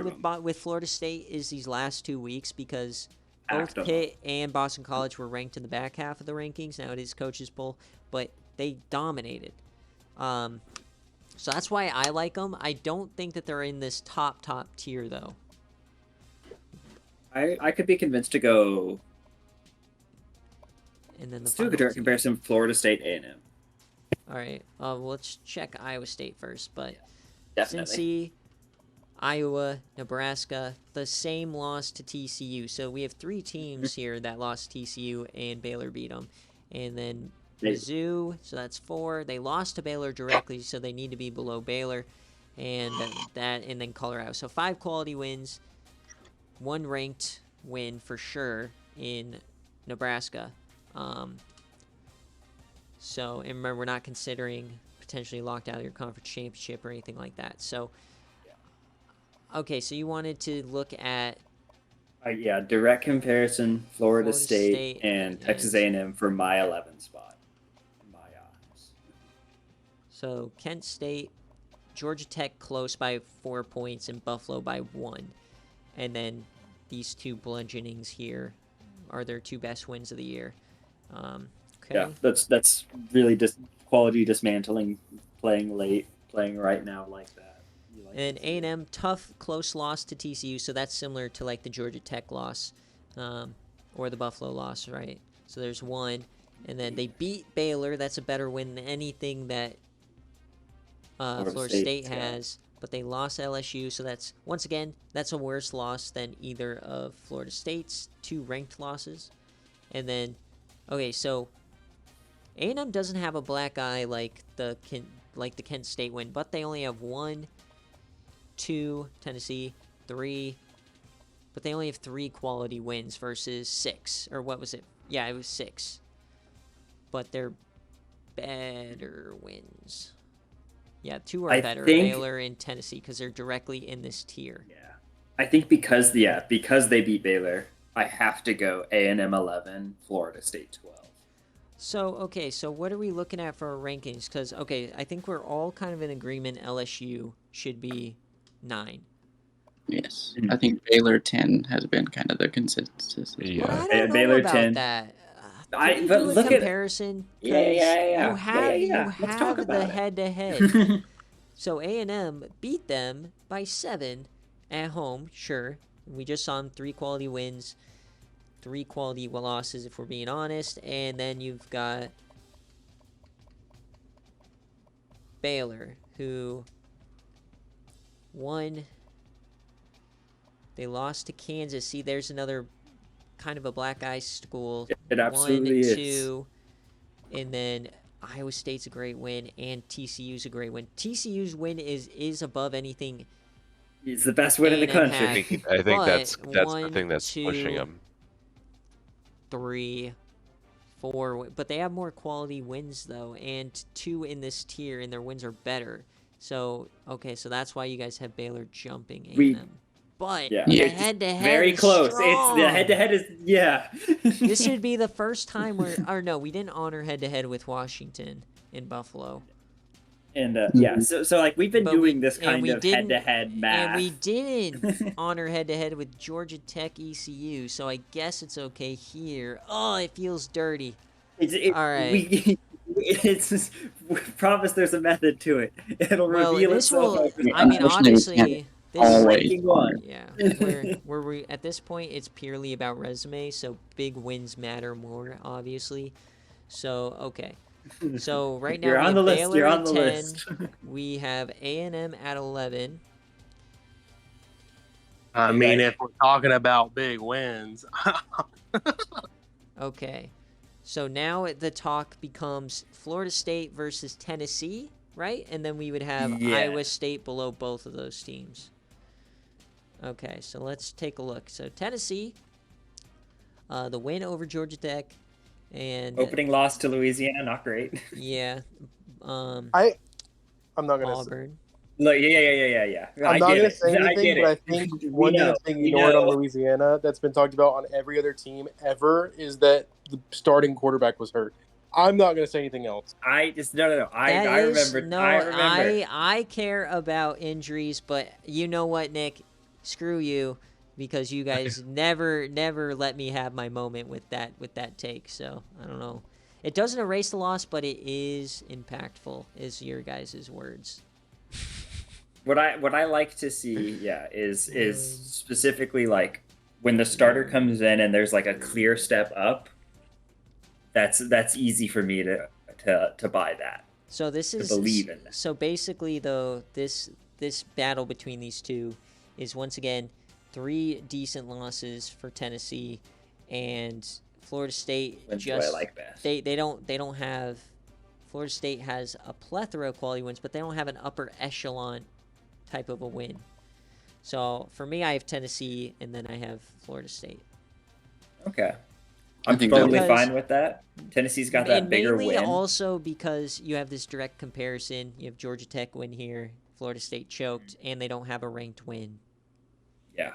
with Florida State is these last 2 weeks, because both Pitt and Boston College were ranked in the back half of the rankings. Now it is coaches poll, but they dominated. So that's why I like them. I don't think that they're in this top tier, though. I could be convinced to go. And then Let's do a direct comparison: Florida State, A&M. All right. Let's check Iowa State first. But Definitely. Cincy, Iowa, Nebraska, the same loss to TCU. So we have 3 teams here that lost TCU, and Baylor beat them. And then Mizzou, so that's 4. They lost to Baylor directly, so they need to be below Baylor. And and then Colorado. So 5 quality wins, 1 ranked win for sure in Nebraska. So, and remember, we're not considering potentially locked out of your conference championship or anything like that. So, okay, so you wanted to look at Direct comparison: Florida State and Texas A&M for my 11 spot. In my eyes. So Kent State, Georgia Tech close by 4 points, and Buffalo by 1. And then these 2 bludgeonings here are their 2 best wins of the year. Okay. Yeah, that's really quality dismantling, playing late, playing right now like that. And A&M, tough, close loss to TCU, so that's similar to like the Georgia Tech loss, or the Buffalo loss, right? So there's 1, and then they beat Baylor. That's a better win than anything that Florida State has. But they lost LSU, so that's, once again, that's a worse loss than either of Florida State's 2 ranked losses. And then, okay, so A&M doesn't have a black eye like the Kent State win, but they only have 1, 2, Tennessee, 3, but they only have 3 quality wins versus 6, or what was it? Yeah, it was 6. But they're better wins. Yeah, 2 are better, Baylor and Tennessee, because they're directly in this tier. Yeah, I think because they beat Baylor, I have to go A&M 11, Florida State 12. So, okay, so what are we looking at for our rankings? Because, okay, I think we're all kind of in agreement LSU should be 9. Yes. I think Baylor 10 has been kind of the consensus. Yeah. But I don't know Baylor about 10. that. But do a look comparison. Yeah. You have the head-to-head. So A&M beat them by 7 at home, sure. We just saw them 3 quality wins, 3 quality losses, if we're being honest. And then you've got Baylor, who won. They lost to Kansas. See, there's another kind of a black eye school. It absolutely 1, is. 2, and then Iowa State's a great win, and TCU's a great win. TCU's win is above anything. It's the best win in the country. I think that's the 1, thing that's 2, pushing them. 3, 4, but they have more quality wins though, and 2 in this tier, and their wins are better. So okay, so that's why you guys have Baylor jumping A&M. But the head-to-head very is close. strong. It's the head-to-head is This should be the first time we didn't honor head-to-head with Washington in Buffalo. And so like we've been doing this kind of head-to-head math. And we didn't honor head-to-head with Georgia Tech ECU, so I guess it's okay here. Oh, it feels dirty. All right. We promise there's a method to it. It'll reveal itself. I mean, obviously, always one. Yeah, we're at this point, it's purely about resume, so big wins matter more, obviously. So okay, so right now You're on the list. Baylor You're on at the 10. list. We have A&M at 11. I mean, if we're talking about big wins. Okay, so now the talk becomes Florida State versus Tennessee, right? And then we would have Iowa State below both of those teams. Okay, so let's take a look. So Tennessee, the win over Georgia Tech, and Opening loss to Louisiana, not great. yeah, I'm not gonna. Auburn. Look, yeah. I'm not gonna say I anything, get but I it. think We one know. thing being We ignored on know. Louisiana that's been talked about on every other team ever is that the starting quarterback was hurt. I'm not gonna say anything else. I just no. I That remember. is, no, I remember. I care about injuries, but you know what, Nick? Screw you, because you guys never let me have my moment with that take. So I don't know. It doesn't erase the loss, but it is impactful, is your guys' words. What I like to see, is specifically like when the starter comes in and there's like a clear step up. That's easy for me to buy that. So this is believe in that. So basically, though, this battle between these two is once again 3 decent losses for Tennessee, and Florida State Wins just what I like best. they don't have. Florida State has a plethora of quality wins, but they don't have an upper echelon type of a win. So for me, I have Tennessee, and then I have Florida State. Okay. I I'm think totally that- fine with that. Tennessee's got that And bigger mainly win. also because you have this direct comparison. You have Georgia Tech win here, Florida State choked, and they don't have a ranked win. Yeah.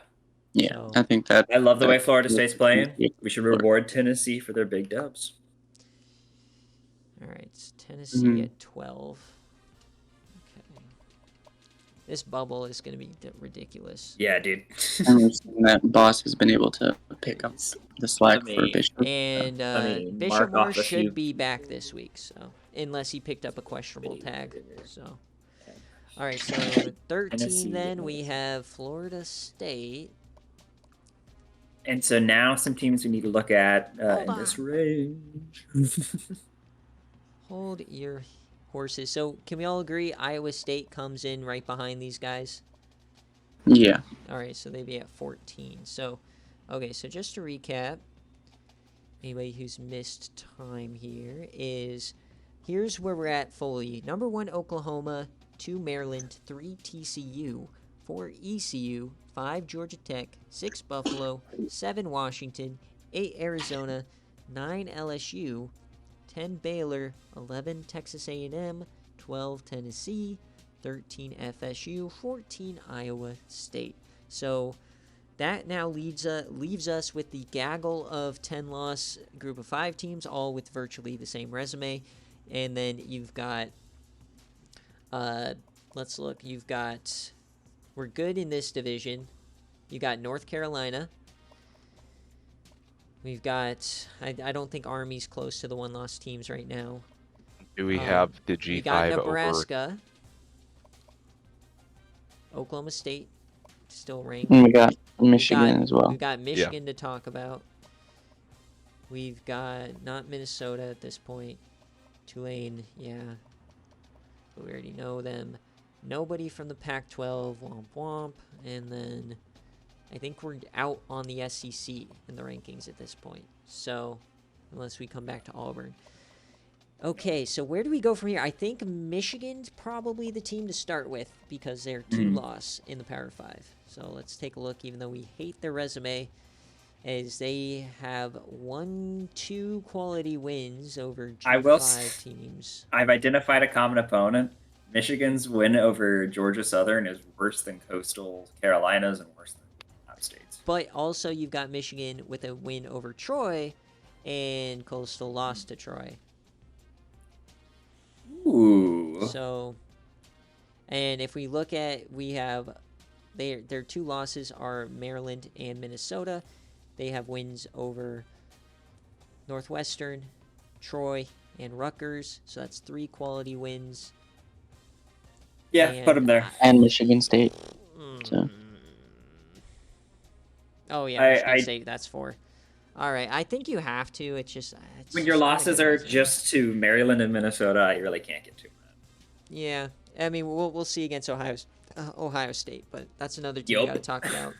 Yeah, So- I think that. I love the way that- Florida State's playing. We should reward Tennessee for their big dubs. All right, it's Tennessee Mhm. at 12. Okay. This bubble is going to be ridiculous. Yeah, dude. And we've seen that Boss has been able to pick up the slack I for mean, Bishop. And mean, Bishop mark Moore off a should few- be back this week, so unless he picked up a questionable tag. So, all right, so 13 Tennessee. then we have Florida State. And so now some teams we need to look at Hold in this on. range. Hold your horses. So, can we all agree Iowa State comes in right behind these guys? Yeah. All right, so they'd be at 14. So, okay, so just to recap, anybody who's missed time here is, here's where we're at fully. Number 1, Oklahoma. 2, Maryland. 3, TCU. 4, ECU. 5, Georgia Tech. 6, Buffalo. 7, Washington. 8, Arizona. 9, LSU. 10, Baylor. 11, Texas A&M. 12, Tennessee. 13, FSU. 14, Iowa State. So that now leaves us with the gaggle of 10-loss group of 5 teams, all with virtually the same resume. And then you've got, let's look, we're good in this division. You got North Carolina. We've got, I don't think Army's close to the 1-loss teams right now. Do we have the We got G5 over? Nebraska. Oklahoma State, still ranked. And we got Michigan as well. We've got Michigan to talk about. We've got not Minnesota at this point. Tulane, yeah. But we already know them. Nobody from the Pac-12, womp womp. And then I think we're out on the SEC in the rankings at this point. So, unless we come back to Auburn. Okay, so where do we go from here? I think Michigan's probably the team to start with because they're 2-loss in the Power 5. So let's take a look, even though we hate their resume, as they have 1-2 quality wins over G5 teams. I've identified a common opponent. Michigan's win over Georgia Southern is worse than Coastal Carolinas and worse than Ohio State's. But also you've got Michigan with a win over Troy, and Coastal lost to Troy. Ooh. So, and if we look at, we have, their 2 losses are Maryland and Minnesota. They have wins over Northwestern, Troy, and Rutgers. So that's 3 quality wins. Yeah, And put them there. And Michigan State. So. Oh yeah, Michigan State. That's 4. All right, I think you have to. It's just When your losses are just to Maryland and Minnesota, you really can't get too mad. Yeah, I mean we'll see against Ohio State, but that's another team we got to talk about.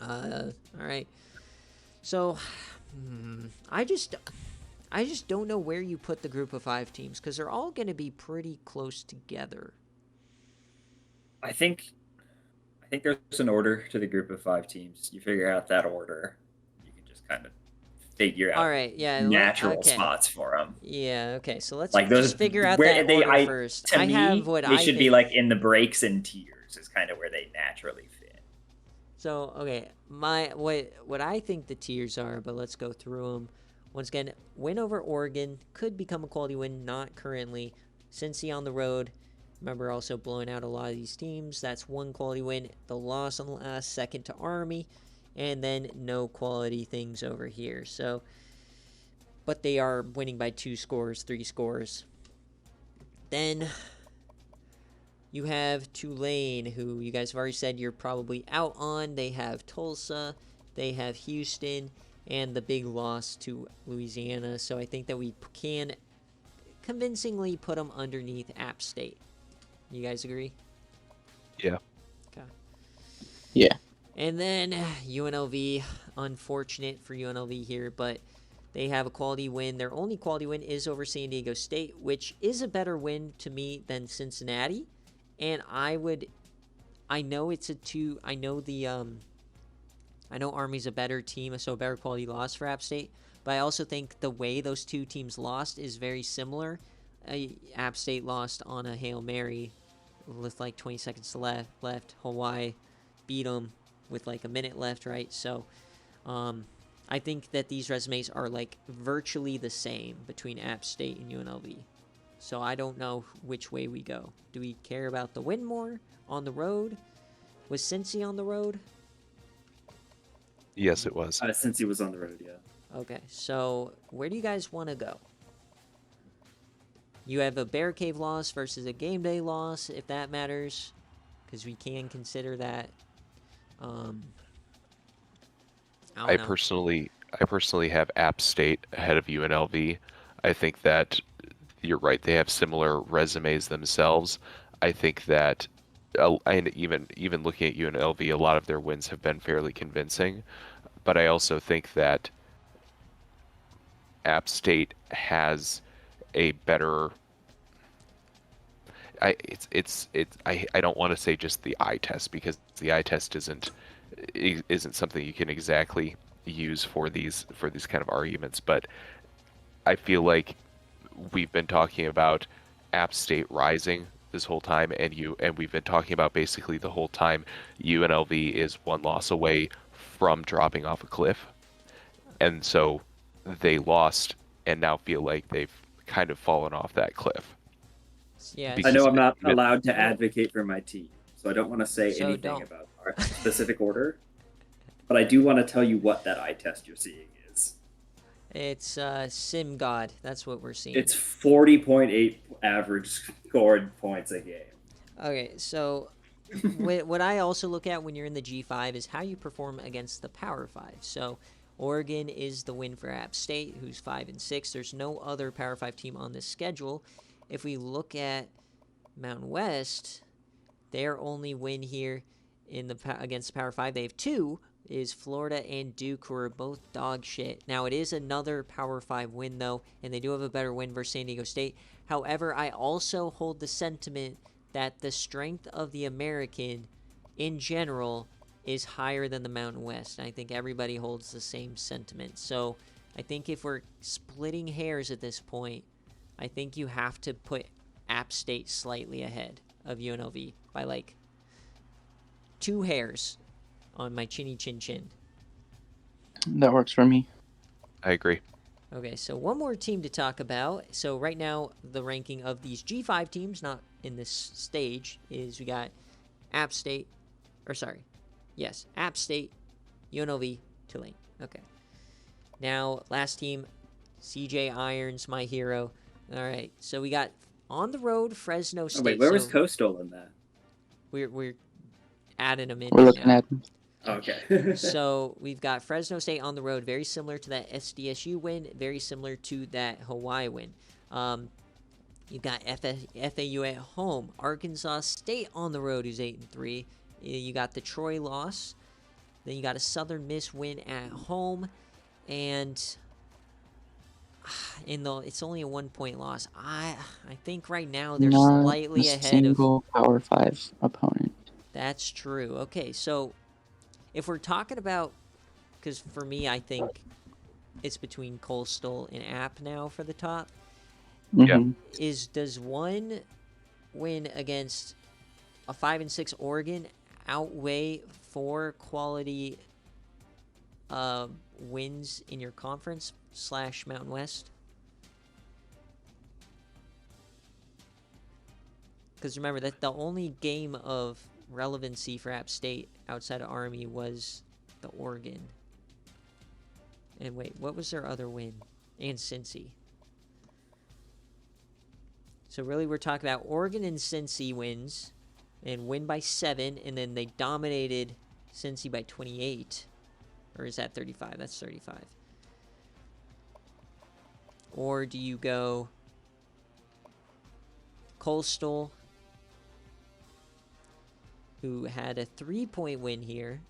All right, so I just don't know where you put the group of 5 teams because they're all going to be pretty close together. I think think there's an order to the group of 5 teams. You figure out that order, you can just kind of figure out All right, yeah, natural okay. spots for them. Yeah, okay. So let's Like those, just figure out where that they, order first. to I me, have what they I should be think. like in the breaks and tiers is kind of where they naturally fit. So okay, what I think the tiers are, but let's go through them. Once again, win over Oregon could become a quality win, not currently. Cincy on the road. Remember, also blowing out a lot of these teams. That's one quality win. The loss on the last second to Army, and then no quality things over here. So, but they are winning by 2 scores, 3 scores. Then you have Tulane, who you guys have already said you're probably out on. They have Tulsa, they have Houston, and the big loss to Louisiana. So I think that we can convincingly put them underneath App State. You guys agree? Yeah. Okay. Yeah. And then UNLV, unfortunate for UNLV here, but they have a quality win. Their only quality win is over San Diego State, which is a better win to me than Cincinnati. And I know it's a 2, I know Army's a better team, so a better quality loss for App State, but I also think the way those 2 teams lost is very similar. App State lost on a Hail Mary with like 20 seconds left. Hawaii beat them with like a minute left, right? So I think that these resumes are like virtually the same between App State and UNLV. So I don't know which way we go. Do we care about the win more on the road? Was Cincy on the road? Yes, it was. Since he was on the road, yeah. Okay, so where do you guys want to go? You have a BearCave loss versus a game day loss, if that matters, because we can consider that. I personally have App State ahead of UNLV. I think that you're right. They have similar resumes themselves. I think that, and even looking at UNLV, a lot of their wins have been fairly convincing. But I also think that App State has a better. I don't want to say just the eye test, because the eye test isn't something you can exactly use for these kind of arguments, but I feel like we've been talking about App State rising this whole time, and we've been talking about basically the whole time UNLV is 1 loss away from dropping off a cliff, and so they lost and now feel like they've kind of fallen off that cliff. Yeah, I know I'm not allowed to advocate for my team, so I don't want to say So anything don't. about our specific order. But I do want to tell you what that eye test you're seeing is. It's Sim God. That's what we're seeing. It's 40.8 average scored points a game. Okay, so what I also look at when you're in the G5 is how you perform against the Power 5. So Oregon is the win for App State, who's 5-6. There's no other Power 5 team on this schedule. If we look at Mountain West, their only win here against the Power 5, they have 2, is Florida and Duke, who are both dog shit. Now, it is another Power 5 win, though, and they do have a better win versus San Diego State. However, I also hold the sentiment that the strength of the American in general is higher than the Mountain West. And I think everybody holds the same sentiment. So I think if we're splitting hairs at this point, I think you have to put App State slightly ahead of UNLV by like 2 hairs on my chinny chin chin. That works for me. I agree. Okay, so one more team to talk about. So right now, the ranking of these G5 teams, not in this stage, is we got App State, App State, UNLV, Tulane. Okay. Now, last team, CJ Irons, my hero. All right, so we got on the road Fresno State. Oh, wait, where was Coastal in that? We're adding them in. We're looking now. at them. Okay. So we've got Fresno State on the road, very similar to that SDSU win, very similar to that Hawaii win. You've got FAU at home, Arkansas State on the road, who's 8-3. You got the Troy loss, then you got a Southern Miss win at home, and it's only a 1-point loss. I think right now they're Not slightly a ahead of single Power 5 opponent. That's true. Okay, so if we're talking about, because for me, I think it's between Coastal and App now for the top. Mhm. Does one win against a 5-6 Oregon outweigh 4 quality wins in your conference / Mountain West? Because remember that the only game of relevancy for App State outside of Army was the Oregon. And wait, what was their other win? And Cincy. So really we're talking about Oregon and Cincy wins and win by 7, and then they dominated Cincy by 28. Or is that 35? That's 35. Or do you go Coastal, who had a 3-point win here.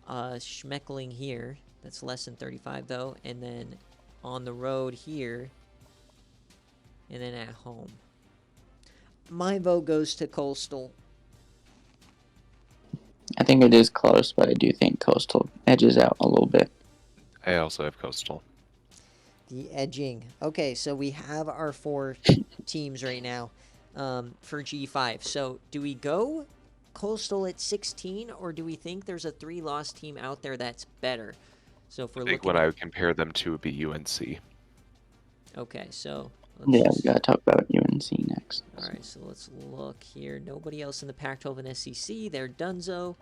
Schmeckling here. That's less than 35, though. And then on the road here. And then at home. My vote goes to Coastal. I think it is close, but I do think Coastal edges out a little bit. I also have Coastal. The edging. Okay, so we have our 4 teams right now for G5. So do we go Coastal at 16, or do we think there's a 3-loss team out there that's better? So if we're I think looking what at... I would compare them to would be UNC. Okay, so... We gotta talk about UNC next. Alright, so let's look here. Nobody else in the Pac-12 and SEC. They're donezo.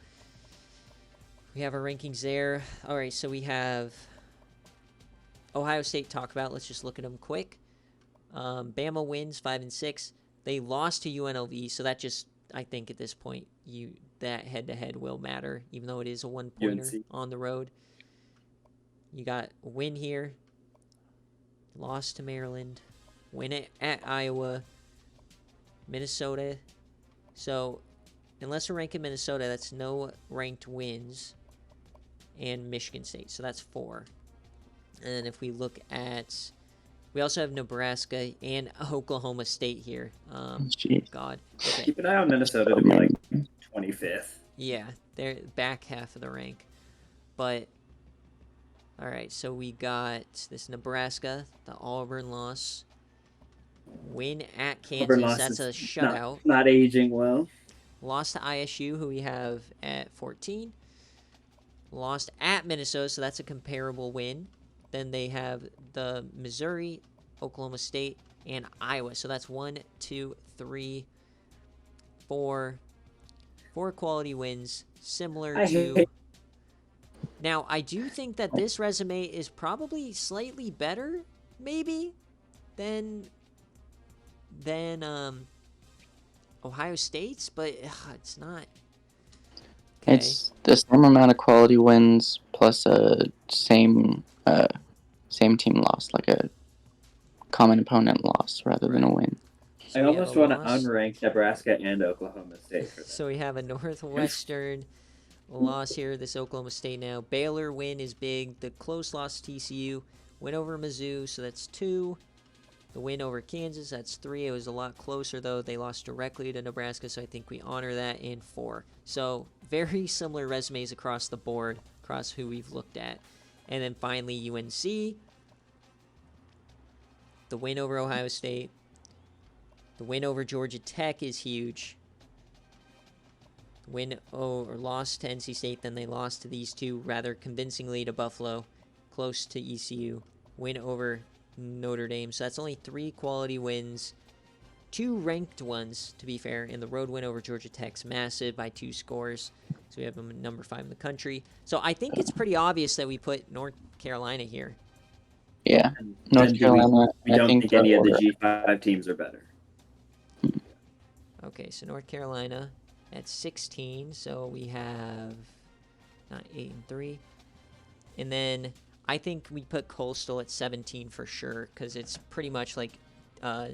We have our rankings there. Alright, so we have Ohio State talk about. Let's just look at them quick. Bama wins 5-6. They lost to UNLV, so that just, I think at this point, that head-to-head will matter, even though it is a 1-pointer on the road. You got a win here. Lost to Maryland. Win it at Iowa. Minnesota. So, unless we're ranking Minnesota, that's no ranked wins. And Michigan State. So that's 4. And then if we look at... We also have Nebraska and Oklahoma State here. God. Okay. Keep an eye on Minnesota to be like 25th. Yeah, they're back half of the rank. But... Alright, so we got this Nebraska, the Auburn loss. Win at Kansas, that's a shutout. Not aging well. Lost to ISU, who we have at 14. Lost at Minnesota, so that's a comparable win. Then they have the Missouri, Oklahoma State, and Iowa. So that's 1, 2, 3, 4. 4 quality wins, similar to... Now, I do think that this resume is probably slightly better, maybe, than Ohio State's, but it's not. Okay. It's the same amount of quality wins plus a same team loss, like a common opponent loss rather than a win. So I almost want to unrank Nebraska and Oklahoma State for that. So we have a Northwestern loss here. This Oklahoma State now. Baylor win is big. The close loss to TCU. Win over Mizzou, so that's 2. The win over Kansas, that's 3. It was a lot closer, though. They lost directly to Nebraska, so I think we honor that. And 4. So very similar resumes across the board, across who we've looked at. And then finally, UNC. The win over Ohio State. The win over Georgia Tech is huge. Win or lost to NC State, then they lost to these two rather convincingly to Buffalo, close to ECU. Win over Notre Dame. So that's only 3 quality wins. 2 ranked ones, to be fair. And the road win over Georgia Tech's massive by 2 scores. So we have them at number 5 in the country. So I think it's pretty obvious that we put North Carolina here. Yeah, North Carolina. We don't think any of the G5 teams are better. Okay, so North Carolina at 16. So we have not 8 and 3. And then I think we put Coastal at 17 for sure, because it's pretty much like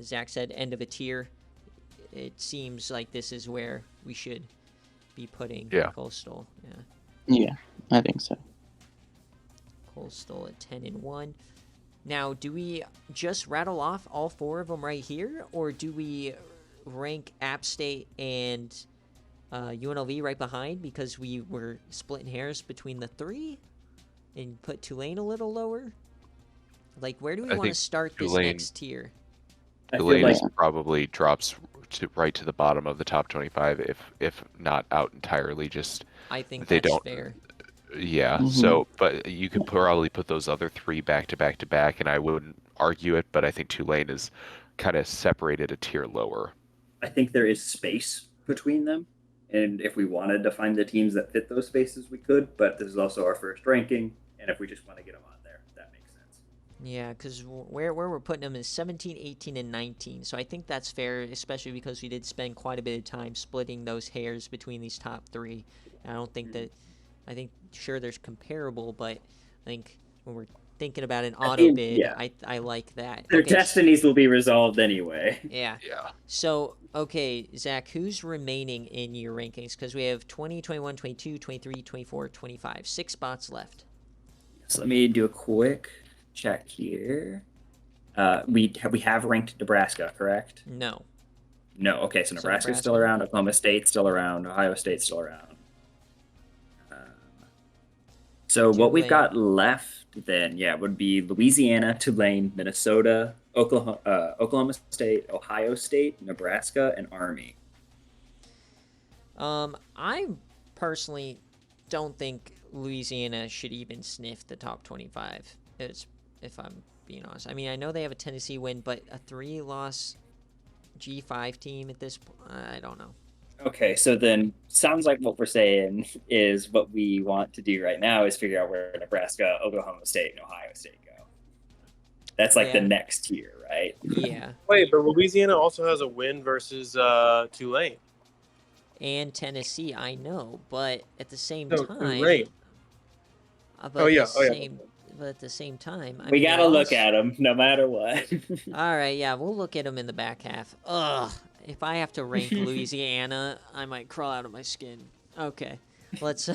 Zach said, end of a tier. It seems like this is where we should be putting Coastal. Yeah, I think so. Coastal at 10 and 1. Now, do we just rattle off all 4 of them right here, or do we rank App State and UNLV right behind because we were splitting hairs between the three, and put Tulane a little lower? Like, where do we I want to think start this Tulane- next tier? I feel Tulane like is probably drops right to the bottom of the top 25, if not out entirely. Just I think they that's don't. fair. Yeah. Mhm. So, but you could probably put those other three back to back to back, and I wouldn't argue it. But I think Tulane is kind of separated a tier lower. I think there is space between them, and if we wanted to find the teams that fit those spaces, we could. But this is also our first ranking, and if we just want to get them on there, that makes sense. Yeah, because where we're putting them is 17, 18, and 19. So I think that's fair, especially because we did spend quite a bit of time splitting those hairs between these top three. And I don't think that, I think, sure, there's comparable, but I think when we're thinking about an auto think, bid, yeah. I like that. Their Okay, destinies will be resolved anyway. yeah. Yeah. So, okay, Zach, who's remaining in your rankings? Because we have 20, 21, 22, 23, 24, 25. 6 spots left. So let me do a quick check here. We have ranked Nebraska, correct? No. No. Okay, so Nebraska's still Nebraska. around. Oklahoma State's still around. Ohio State's still around. So what we've got left then, would be Louisiana, Tulane, Minnesota, Oklahoma State, Ohio State, Nebraska, and Army. I personally don't think Louisiana should even sniff the top 25, if I'm being honest. I mean, I know they have a Tennessee win, but a 3-loss G5 team at this point, I don't know. Okay, so then sounds like what we're saying is what we want to do right now is figure out where Nebraska, Oklahoma State, and Ohio State go. That's like the next tier, right? Yeah. Wait, but Louisiana also has a win versus Tulane. And Tennessee, I know, but at the same No, time... Tulane. But at the same time... I We mean, gotta look at them no matter what. All right, yeah, we'll look at them in the back half. Ugh, if I have to rank Louisiana, I might crawl out of my skin. Okay, let's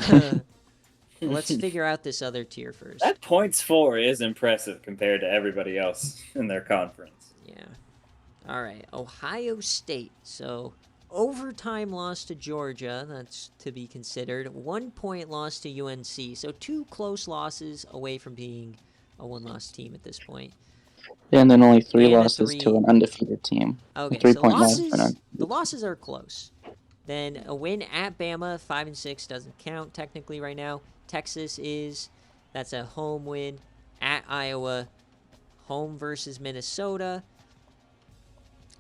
figure out this other tier first. That points for is impressive compared to everybody else in their conference. Yeah. All right, Ohio State. So overtime loss to Georgia. That's to be considered. 1 point loss to UNC. So 2 close losses away from being a 1-loss team at this point. Yeah, and then only 3 And a losses to 3 an undefeated team. Okay, 3-point so loss for an the losses are close. Then a win at Bama, 5-6 doesn't count technically right now. Texas that's a home win at Iowa, home versus Minnesota,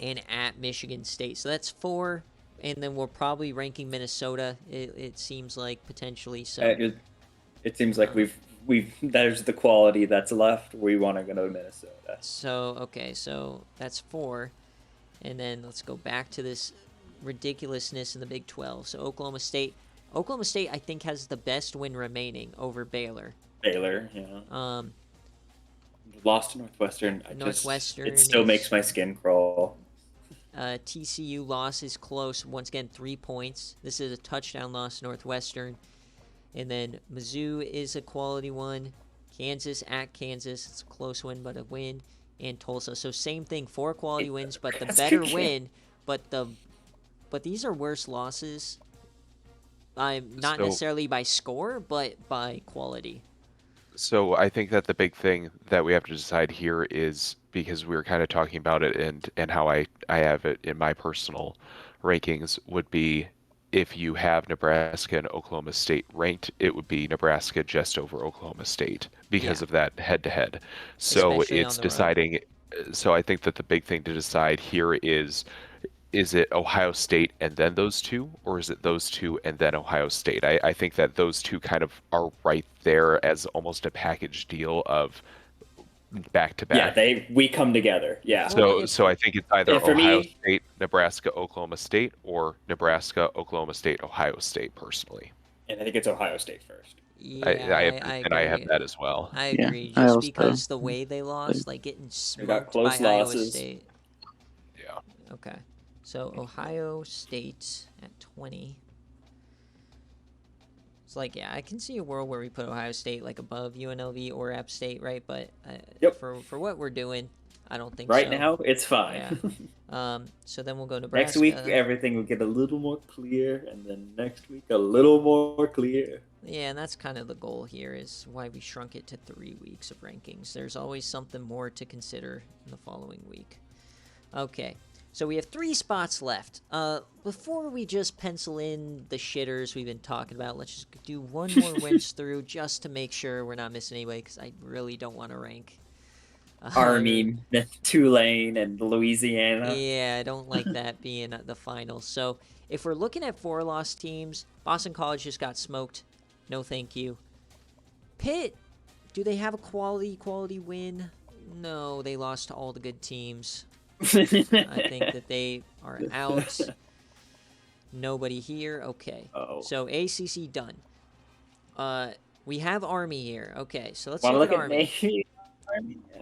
and at Michigan State. So that's 4, and then we're probably ranking Minnesota. It seems like potentially. So it seems like there's the quality that's left. We want to go to Minnesota. So okay, so that's 4, and then let's go back to this ridiculousness in the Big 12. So Oklahoma State, I think has the best win remaining over Baylor. Baylor, yeah. Lost to Northwestern. It still makes my skin crawl. TCU loss is close. Once again, 3 points. This is a touchdown loss to Northwestern. And then Mizzou is a quality one. Kansas at Kansas. It's a close win, but a win. And Tulsa. So same thing, 4 quality wins, but the better win. But these are worse losses. Not necessarily by score, but by quality. So I think that the big thing that we have to decide here is, because we were kind of talking about it and how I have it in my personal rankings, would be if you have Nebraska and Oklahoma State ranked, it would be Nebraska just over Oklahoma State because of that head-to-head. So Especially it's on the road. deciding. So I think that the big thing to decide here is it Ohio State and then those two, or is it those two and then Ohio State? I think that those two kind of are right there as almost a package deal of back-to-back. Yeah, we come together. Yeah. So I think it's either Ohio me, State, Nebraska, Oklahoma State, or Nebraska, Oklahoma State, Ohio State, personally. And I think it's Ohio State first. Yeah, I agree. I have that as well. I agree. I Just also- because the way they lost, like getting smoked close by Iowa losses. State. Yeah. Okay. So Ohio State at 20. It's like, yeah, I can see a world where we put Ohio State like above UNLV or App State, right? But for what we're doing, I don't think Right so. now, it's fine. Yeah. So then we'll go Nebraska. Next week, everything will get a little more clear, and then next week, a little more clear. Yeah, and that's kind of the goal here, is why we shrunk it to 3 weeks of rankings. There's always something more to consider in the following week. Okay, so we have 3 spots left. Before we just pencil in the shitters we've been talking about, let's just do one more rinse through just to make sure we're not missing anybody, because I really don't want to rank. Army, Tulane, and Louisiana. Yeah, I don't like that being the final. So if we're looking at 4-loss teams, Boston College just got smoked. No thank you. Pitt, do they have a quality win? No, they lost to all the good teams. I think that they are out. Nobody here. Okay. Oh. So ACC done. We have Army here. Okay, so let's Want to look look at at Army. Navy?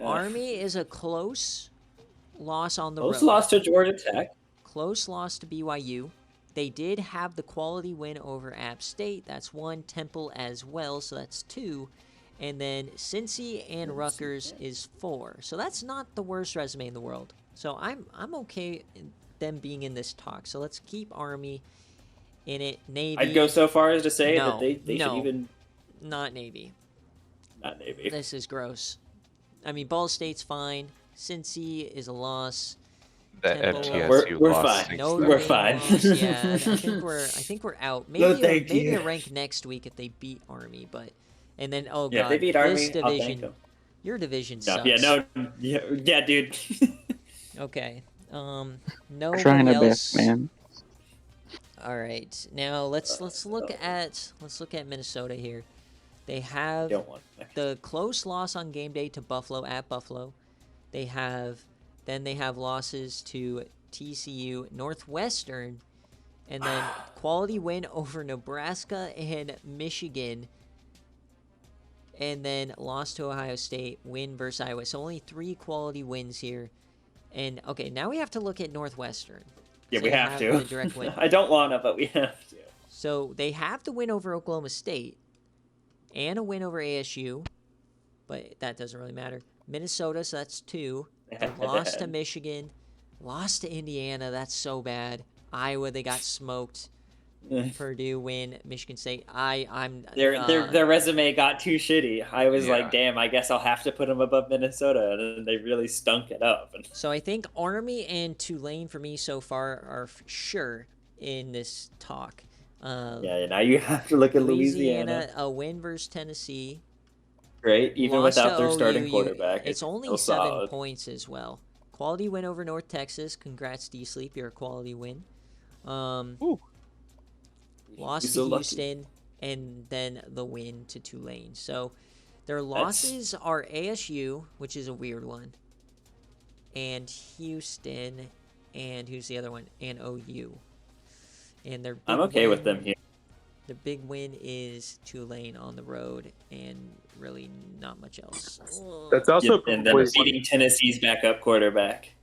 Army is a close loss on the road. Close loss to Georgia Tech. Close loss to BYU. They did have the quality win over App State. That's 1. Temple as well, so that's 2. And then Cincy and Rutgers is 4. So that's not the worst resume in the world. So I'm okay in them being in this talk. So let's keep Army in it. Navy. I'd go so far as to say No, that they no. should even... Not Navy. Not Navy. This is gross. I mean, Ball State's fine. Cincy is a loss. That Temple. FTSU We're loss. fine. Notre We're Dame fine. loss. Yeah, I think we're out. Maybe No, thank maybe you. a rank next week if they beat Army, but and then oh Yeah, god, if they beat this Army, I'll thank division, them. your division No, sucks. yeah, dude. Okay. Trying Nobody to else. best, man. All right. Now let's look at Minnesota here. They have Don't want the close loss on game day to Buffalo at Buffalo. They have losses to TCU, Northwestern, and then quality win over Nebraska and Michigan, and then loss to Ohio State, win versus Iowa. So only 3 quality wins here. And okay, now we have to look at Northwestern. Yeah, So we they have to. the direct win. I don't want to, but we have to. So they have the win over Oklahoma State and a win over ASU, but that doesn't really matter. Minnesota, so that's 2. They lost to Michigan, lost to Indiana. That's so bad. Iowa, they got smoked. Purdue win. Michigan State. Their resume got too shitty. I was Yeah. like, damn, I guess I'll have to put them above Minnesota, and then they really stunk it up. So I think Army and Tulane for me so far are sure in this talk. Yeah, now you have to look at Louisiana. A win versus Tennessee. Great, even Lost without to their starting OU. quarterback. It's only still 7 solid. points as well. Quality win over North Texas. Congrats, D-Sleep. You're a quality win. Lost You're to so lucky. Houston, and then the win to Tulane. So their losses are ASU, which is a weird one, and Houston, and who's the other one? And OU. And their I'm big okay with win- them here. The big win is Tulane on the road, and really not much else. That's also And then probably, beating Tennessee's backup quarterback.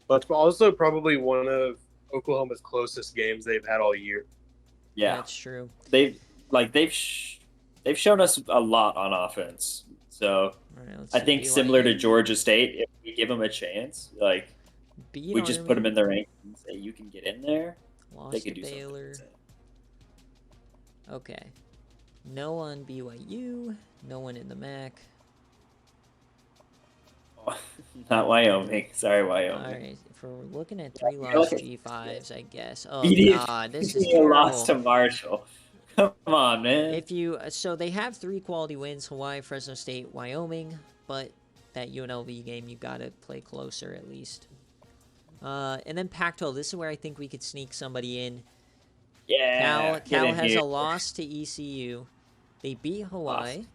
that's also probably one of Oklahoma's closest games they've had all year. Yeah, That's true. they've shown us a lot on offense. So All right, let's I see, think BYU. similar to Georgia State, if we give them a chance, like Beat we just put them Army, in the rankings and say you can get in there, lost they to could do Baylor. something. Okay. No on BYU. No one in the MAC. Not Wyoming. Sorry, Wyoming. All right. If we're looking at 3 Yeah, lost look at- G5s, I guess. Oh BD God, this is BD lost to terrible. Marshall. Come on, man. If you so they have 3 quality wins: Hawaii, Fresno State, Wyoming. But that UNLV game, you gotta play closer at least. And then Pac-12. This is where I think we could sneak somebody in. Yeah, get Cal in has here. a loss to ECU. They beat Hawaii.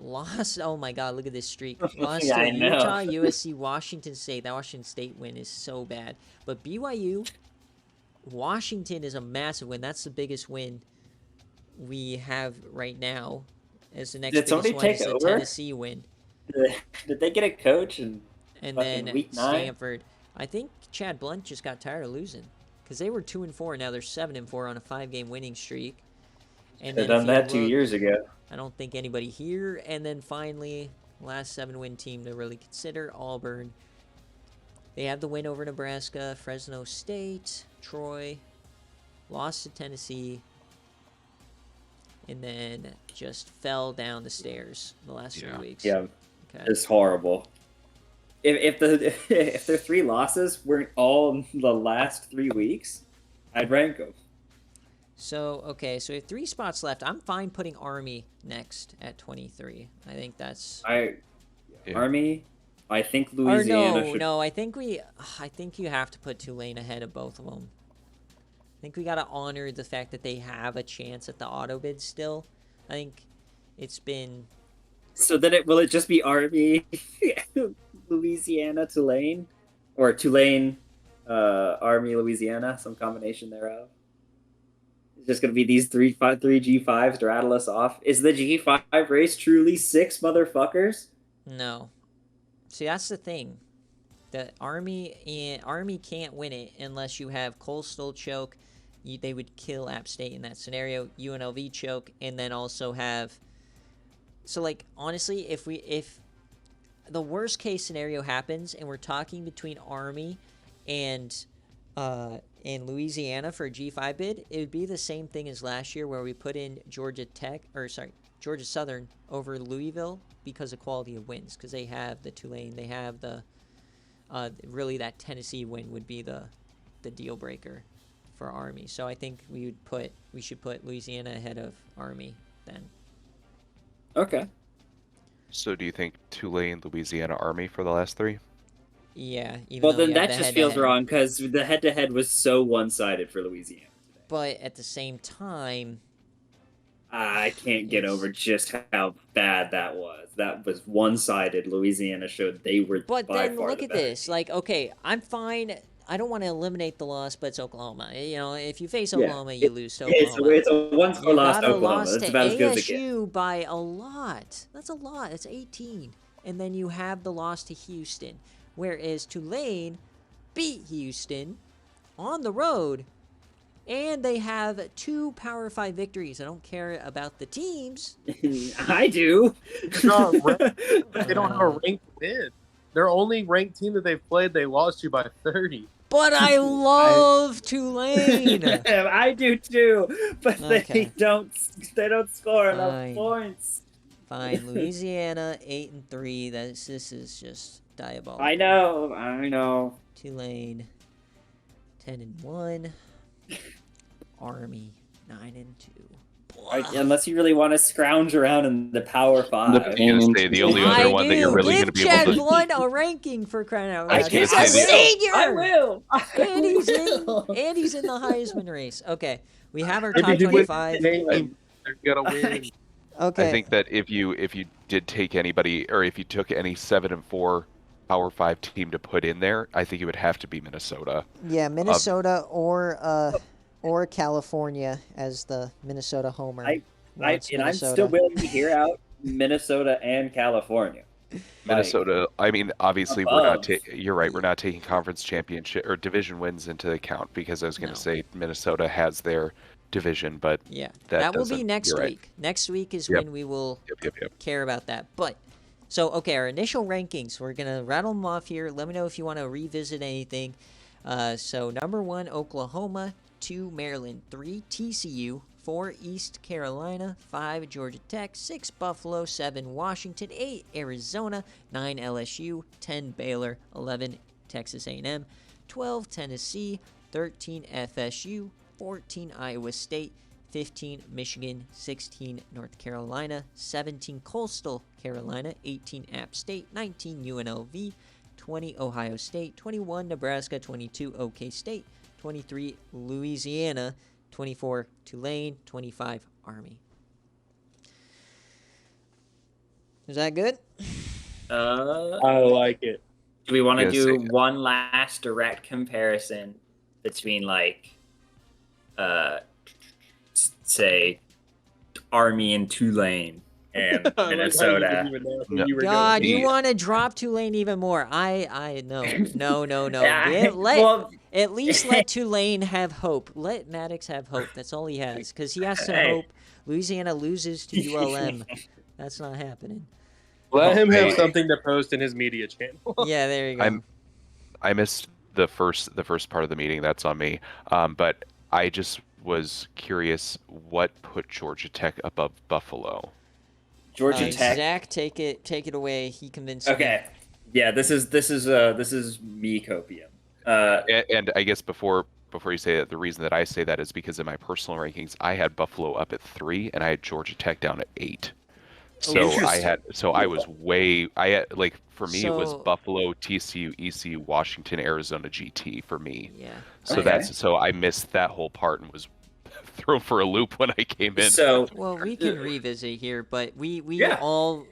Lost. Oh my God! Look at this streak. Lost Yeah, to I know. Utah, USC, Washington State. That Washington State win is so bad. But BYU, Washington is a massive win. That's the biggest win we have right now. As the next Did biggest somebody one take is the over? Tennessee win, Did they get a coach? And and then week 9? Stanford. I think Chad Blunt just got tired of losing because they were 2-4. Now they're 7-4 on a 5-game winning streak. And They've then done if you that 2 look- years ago. I don't think anybody here. And then finally, last 7-win team to really consider. Auburn. They have the win over Nebraska, Fresno State, Troy, lost to Tennessee, and then just fell down the stairs the last 3 weeks. Yeah, okay. It's horrible. If their 3 losses weren't all the last 3 weeks, I'd rank them. So, okay, so we have 3 spots left. I'm fine putting Army next at 23. I think that's... Army, I think Louisiana should... No, I think you have to put Tulane ahead of both of them. I think we got to honor the fact that they have a chance at the auto bid still. I think it's been... So then will it just be Army, Louisiana, Tulane? Or Tulane, Army, Louisiana, some combination thereof? It's just going to be these three G5s to rattle us off. Is the G5 race truly 6 motherfuckers? No. See, that's the thing. The Army can't win it unless you have Coastal choke. They would kill App State in that scenario. UNLV choke, and then also have... So, like, honestly, if the worst case scenario happens and we're talking between Army and Louisiana for a G5 bid, it would be the same thing as last year where we put in Georgia Southern over Louisville because of quality of wins, because they have the Tulane, they have the really that Tennessee win would be the deal breaker for Army. So I think we should put Louisiana ahead of Army then. Okay. So do you think Tulane, Louisiana, Army for the last 3? Yeah. Well, then that just feels wrong because the head-to-head was so one-sided for Louisiana today. But at the same time... I can't get over just how bad that was. That was one-sided. Louisiana showed they were But by then far look the at better this. team. Like, okay, I'm fine. I don't want to eliminate the loss, but it's Oklahoma. You know, if you face Yeah. Oklahoma, you lose to Oklahoma. It's a one-score loss to Oklahoma. Lost That's to about as good as it gets. ASU by a lot. That's a lot. It's 18. And then you have the loss to Houston. Whereas Tulane beat Houston on the road, and they have 2 Power 5 victories. I don't care about the teams. I do. They don't have a ranked win. Their only ranked team that they've played, they lost to by 30. But I love Tulane. I do too, but Okay. they don't score enough Fine. points. Fine, Louisiana 8-3. This is just diabolical. I know. Tulane 10-1. Army 9-2. Unless you really want to scrounge around in the Power 5. I was gonna say the only other one that you're really Give going to be Chad able to. Blunt a ranking for crying out I loud. can't He's a say senior. I will. And he's in the Heisman race. Okay, we have our top 25. They're gonna win. Okay. I think that if you did take anybody, or if you took any 7-4 Power 5 team to put in there, I think it would have to be Minnesota. Yeah, Minnesota or California as the Minnesota homer. I'm still willing to hear out Minnesota and California. Minnesota. I mean, obviously, we're not. You're right. We're not taking conference championship or division wins into account because I was going to say Minnesota has their division, but yeah, that will be next week. Right. Next week is when we will care about that. But so okay, our initial rankings. We're gonna rattle them off here. Let me know if you want to revisit anything. So number 1, Oklahoma. 2, Maryland. 3, TCU. 4, East Carolina. 5, Georgia Tech. 6, Buffalo. 7, Washington. 8, Arizona. 9, LSU. 10, Baylor. 11, Texas A&M. 12, Tennessee. 13, FSU. 14, Iowa State. 15, Michigan. 16, North Carolina. 17, Coastal Carolina. 18, App State. 19, UNLV. 20, Ohio State. 21, Nebraska. 22, OK State. 23, Louisiana. 24, Tulane. 25, Army. Is that good? I like it. Do we want to do one last direct comparison between, like, say, Army and Tulane and Minnesota? God, you want to drop Tulane even more? No. At least let Tulane have hope. Let Maddox have hope. That's all he has, because he has to hope Louisiana loses to ULM. That's not happening. Let him have I- something to post in his media channel. Yeah, there you go. I missed the first part of the meeting. That's on me. But I just was curious what put Georgia Tech above Buffalo. Georgia Tech. Zach, take it away. He convinced me. Okay. Yeah, this is me copium. And I guess before you say that, the reason that I say that is because in my personal rankings, I had Buffalo up at 3 and I had Georgia Tech down at 8. So I was for me it was So- Buffalo, TCU, ECU, Washington, Arizona, GT for me. Yeah. So Okay. so I missed that whole part and was thrown for a loop when I came in. So Well, we can revisit here, but we Yeah. all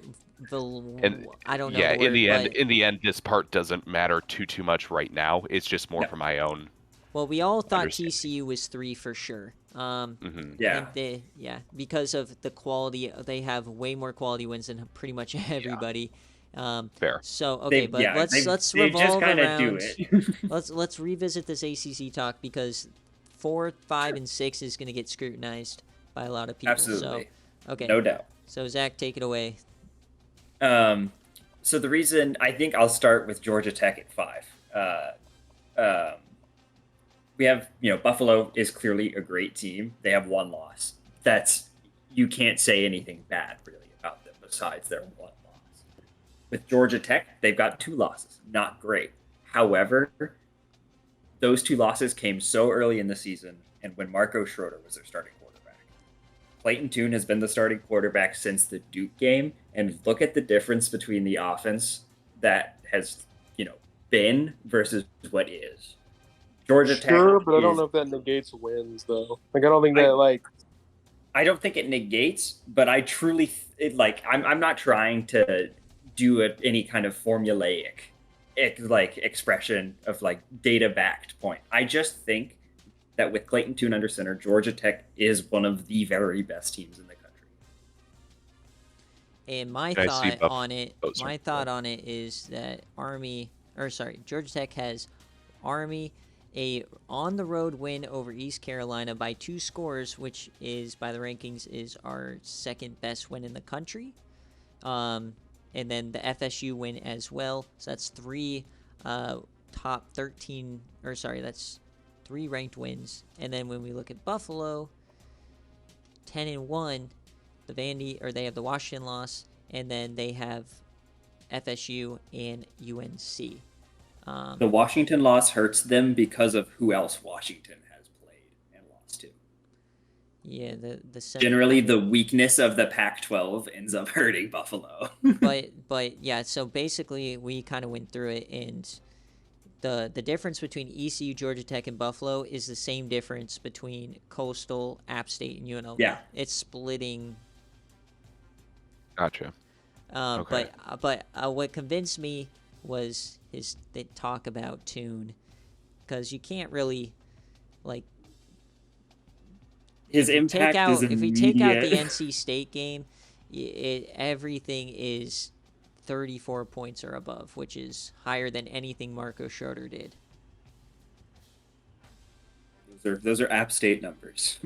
And I don't know yeah, the word, in the end, this part doesn't matter too much right now. It's just more No. for my own. well, we all thought Understand. TCU was 3 for sure. yeah. And because of the quality, they have way more quality wins than pretty much everybody. Fair. So okay, but let's they revolve just kind of around. do it. Let's revisit this ACC talk because 4, 5, and 6 is going to get scrutinized by a lot of people. Absolutely. So okay, No doubt. so Zach, take it away. So the reason I think I'll start with Georgia Tech at 5. We have, Buffalo is clearly a great team. They have 1 loss. You can't say anything bad really about them besides their 1 loss. With Georgia Tech, they've got 2 losses. Not great. However, those 2 losses came so early in the season and when Marco Schroeder was their starting quarterback. Clayton Tune has been the starting quarterback since the Duke game, and look at the difference between the offense that has, been versus what is. Georgia Tech. Sure, but I don't know if that negates wins though. Like I don't think that I don't think it negates, but I truly I'm not trying to do any kind of formulaic expression of data backed point. I just think that with Clayton Tune under center, Georgia Tech is one of the very best teams in the country. And my Can I see thought on it, Oh, sorry. my thought on it is that Georgia Tech has Army a on the road win over East Carolina by 2 scores, which is by the rankings is our 2nd best win in the country. And then the FSU win as well. So that's 3 top 13 that's 3 ranked wins. And then when we look at Buffalo, 10-1, they have the Washington loss, and then they have FSU and UNC. The Washington loss hurts them because of who else Washington has played and lost to. Yeah, Generally, the weakness of the Pac-12 ends up hurting Buffalo. but yeah, so basically we kind of went through it, and the difference between ECU, Georgia Tech, and Buffalo is the same difference between Coastal, App State, and UNLV. Yeah. It's splitting. Gotcha. Okay. But what convinced me was the talk about Tune, because you can't really His impact is if we take out the immediate. NC State game, everything is 34 points or above, which is higher than anything Marco Schroeder did. Those are App State numbers.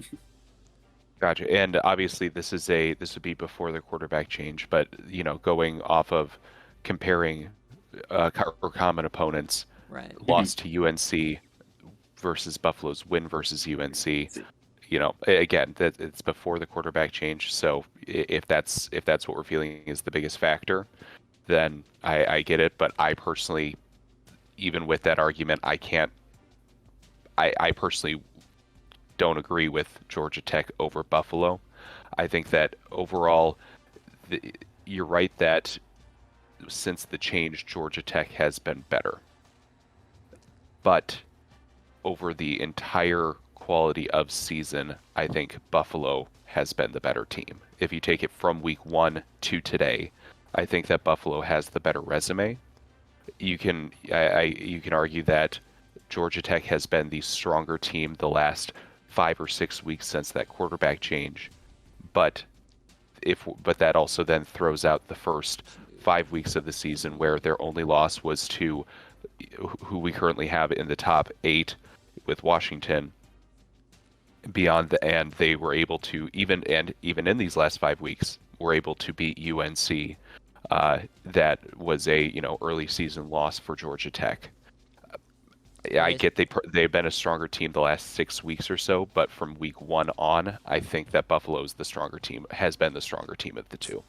Gotcha. And obviously this would be before the quarterback change, but going off of comparing common opponents, Right. loss to UNC versus Buffalo's win versus UNC. Again, that it's before the quarterback change. So if that's what we're feeling is the biggest factor, then I get it. But I personally, even with that argument, I personally don't agree with Georgia Tech over Buffalo. I think that overall, you're right that since the change, Georgia Tech has been better. But over the entire quality of season, I think Buffalo has been the better team. If you take it from week 1 to today, I think that Buffalo has the better resume. You can argue that Georgia Tech has been the stronger team the last 5 or 6 weeks since that quarterback change, but that also then throws out the first 5 weeks of the season where their only loss was to who we currently have in the top 8 with Washington. And they were able to even in these last 5 weeks were able to beat UNC. that was a early season loss for Georgia Tech. Yeah, I get they've been a stronger team the last 6 weeks or so, but from week 1 on, I think that Buffalo's the stronger team, has been the stronger team of the two.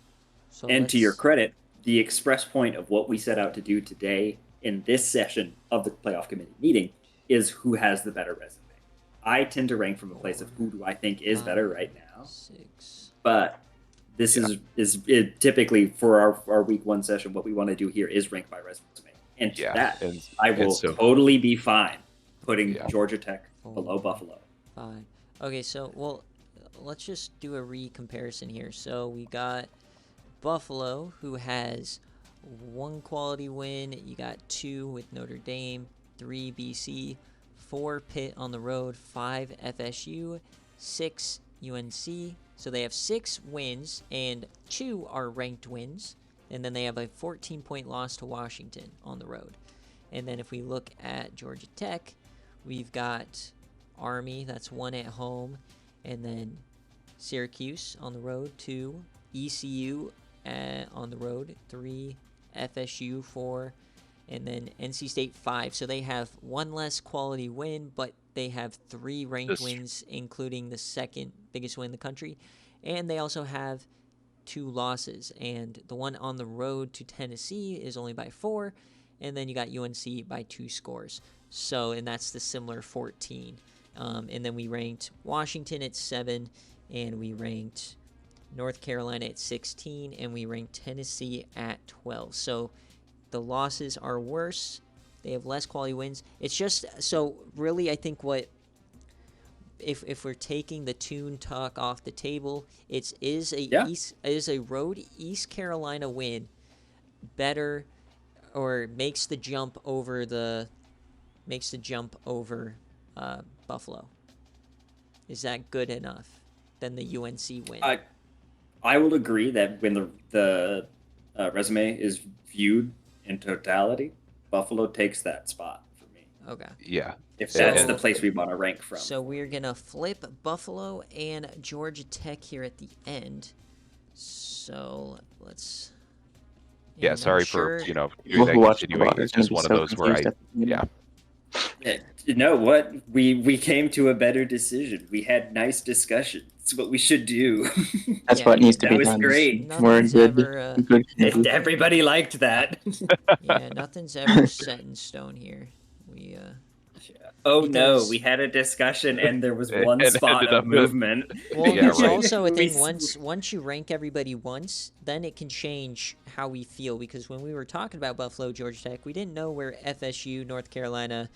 So And to your credit, the express point of what we set out to do today in this session of the playoff committee meeting is who has the better resume. I tend to rank from a place of who do I think is better right now. 6. But this is typically for our week 1 session, what we want to do here is rank by resume. And to that, I will totally be fine putting Georgia Tech below Buffalo. 5. Okay, so, well, let's just do a re-comparison here. So we got Buffalo, who has 1 quality win. You got 2 with Notre Dame, 3 BC, 4 Pitt on the road, 5 FSU, 6 UNC. So they have 6 wins, and 2 are ranked wins. And then they have a 14-point loss to Washington on the road. And then if we look at Georgia Tech, we've got Army, that's 1 at home. And then Syracuse on the road, 2. ECU on the road, 3. FSU, 4. And then NC State, 5. So they have 1 less quality win, but they have 3 ranked wins, including the 2nd biggest win in the country. And they also have 2 losses, and the one on the road to Tennessee is only by 4, and then you got UNC by 2 scores. So, and that's the similar 14. And then we ranked Washington at 7, and we ranked North Carolina at 16, and we ranked Tennessee at 12. So the losses are worse. They have less quality wins. It's just, so really I think what, if we're taking the Toon talk off the table, is a road East Carolina win better, or makes the jump over Buffalo? Is that good enough than the UNC win? I will agree that when the resume is viewed in totality, Buffalo takes that spot for me. Okay. Yeah. If that's the place we want to rank from. So we're going to flip Buffalo and Georgia Tech here at the end. So let's... Yeah, sorry for, doing that continuing. It's just one of those where You know what? We came to a better decision. We had nice discussions. It's what we should do. That's what needs to be done. That was great. We're good. Everybody liked that. Yeah, nothing's ever set in stone here. No, we had a discussion and there was one spot of movement. Well, there's also a thing, once you rank everybody once, then it can change how we feel, because when we were talking about Buffalo, Georgia Tech, we didn't know where FSU, North Carolina,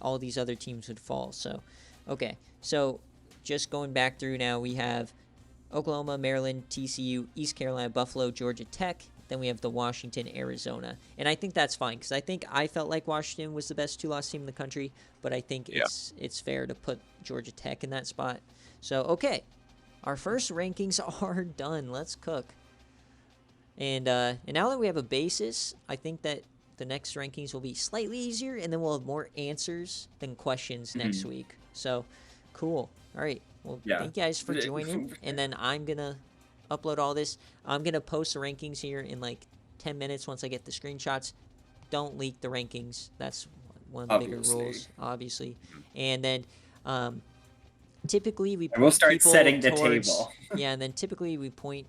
all these other teams would fall. So, okay. So, just going back through now, we have Oklahoma, Maryland, TCU, East Carolina, Buffalo, Georgia Tech. Then we have the Washington, Arizona. And I think that's fine, because I felt like Washington was the best 2-loss team in the country, but I think it's fair to put Georgia Tech in that spot. So, okay. Our first rankings are done. Let's cook. And now that we have a basis, I think that the next rankings will be slightly easier, and then we'll have more answers than questions next week. So, cool. All right. Well, thank you guys for joining, and then I'm going to upload all this. I'm going to post the rankings here in like 10 minutes once I get the screenshots. Don't leak the rankings. That's one of the bigger rules, obviously. And then typically we point we'll start setting the towards, table. Yeah, and then typically we point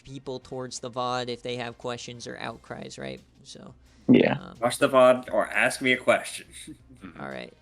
people towards the VOD if they have questions or outcries, right? So yeah. Watch the VOD or ask me a question. All right.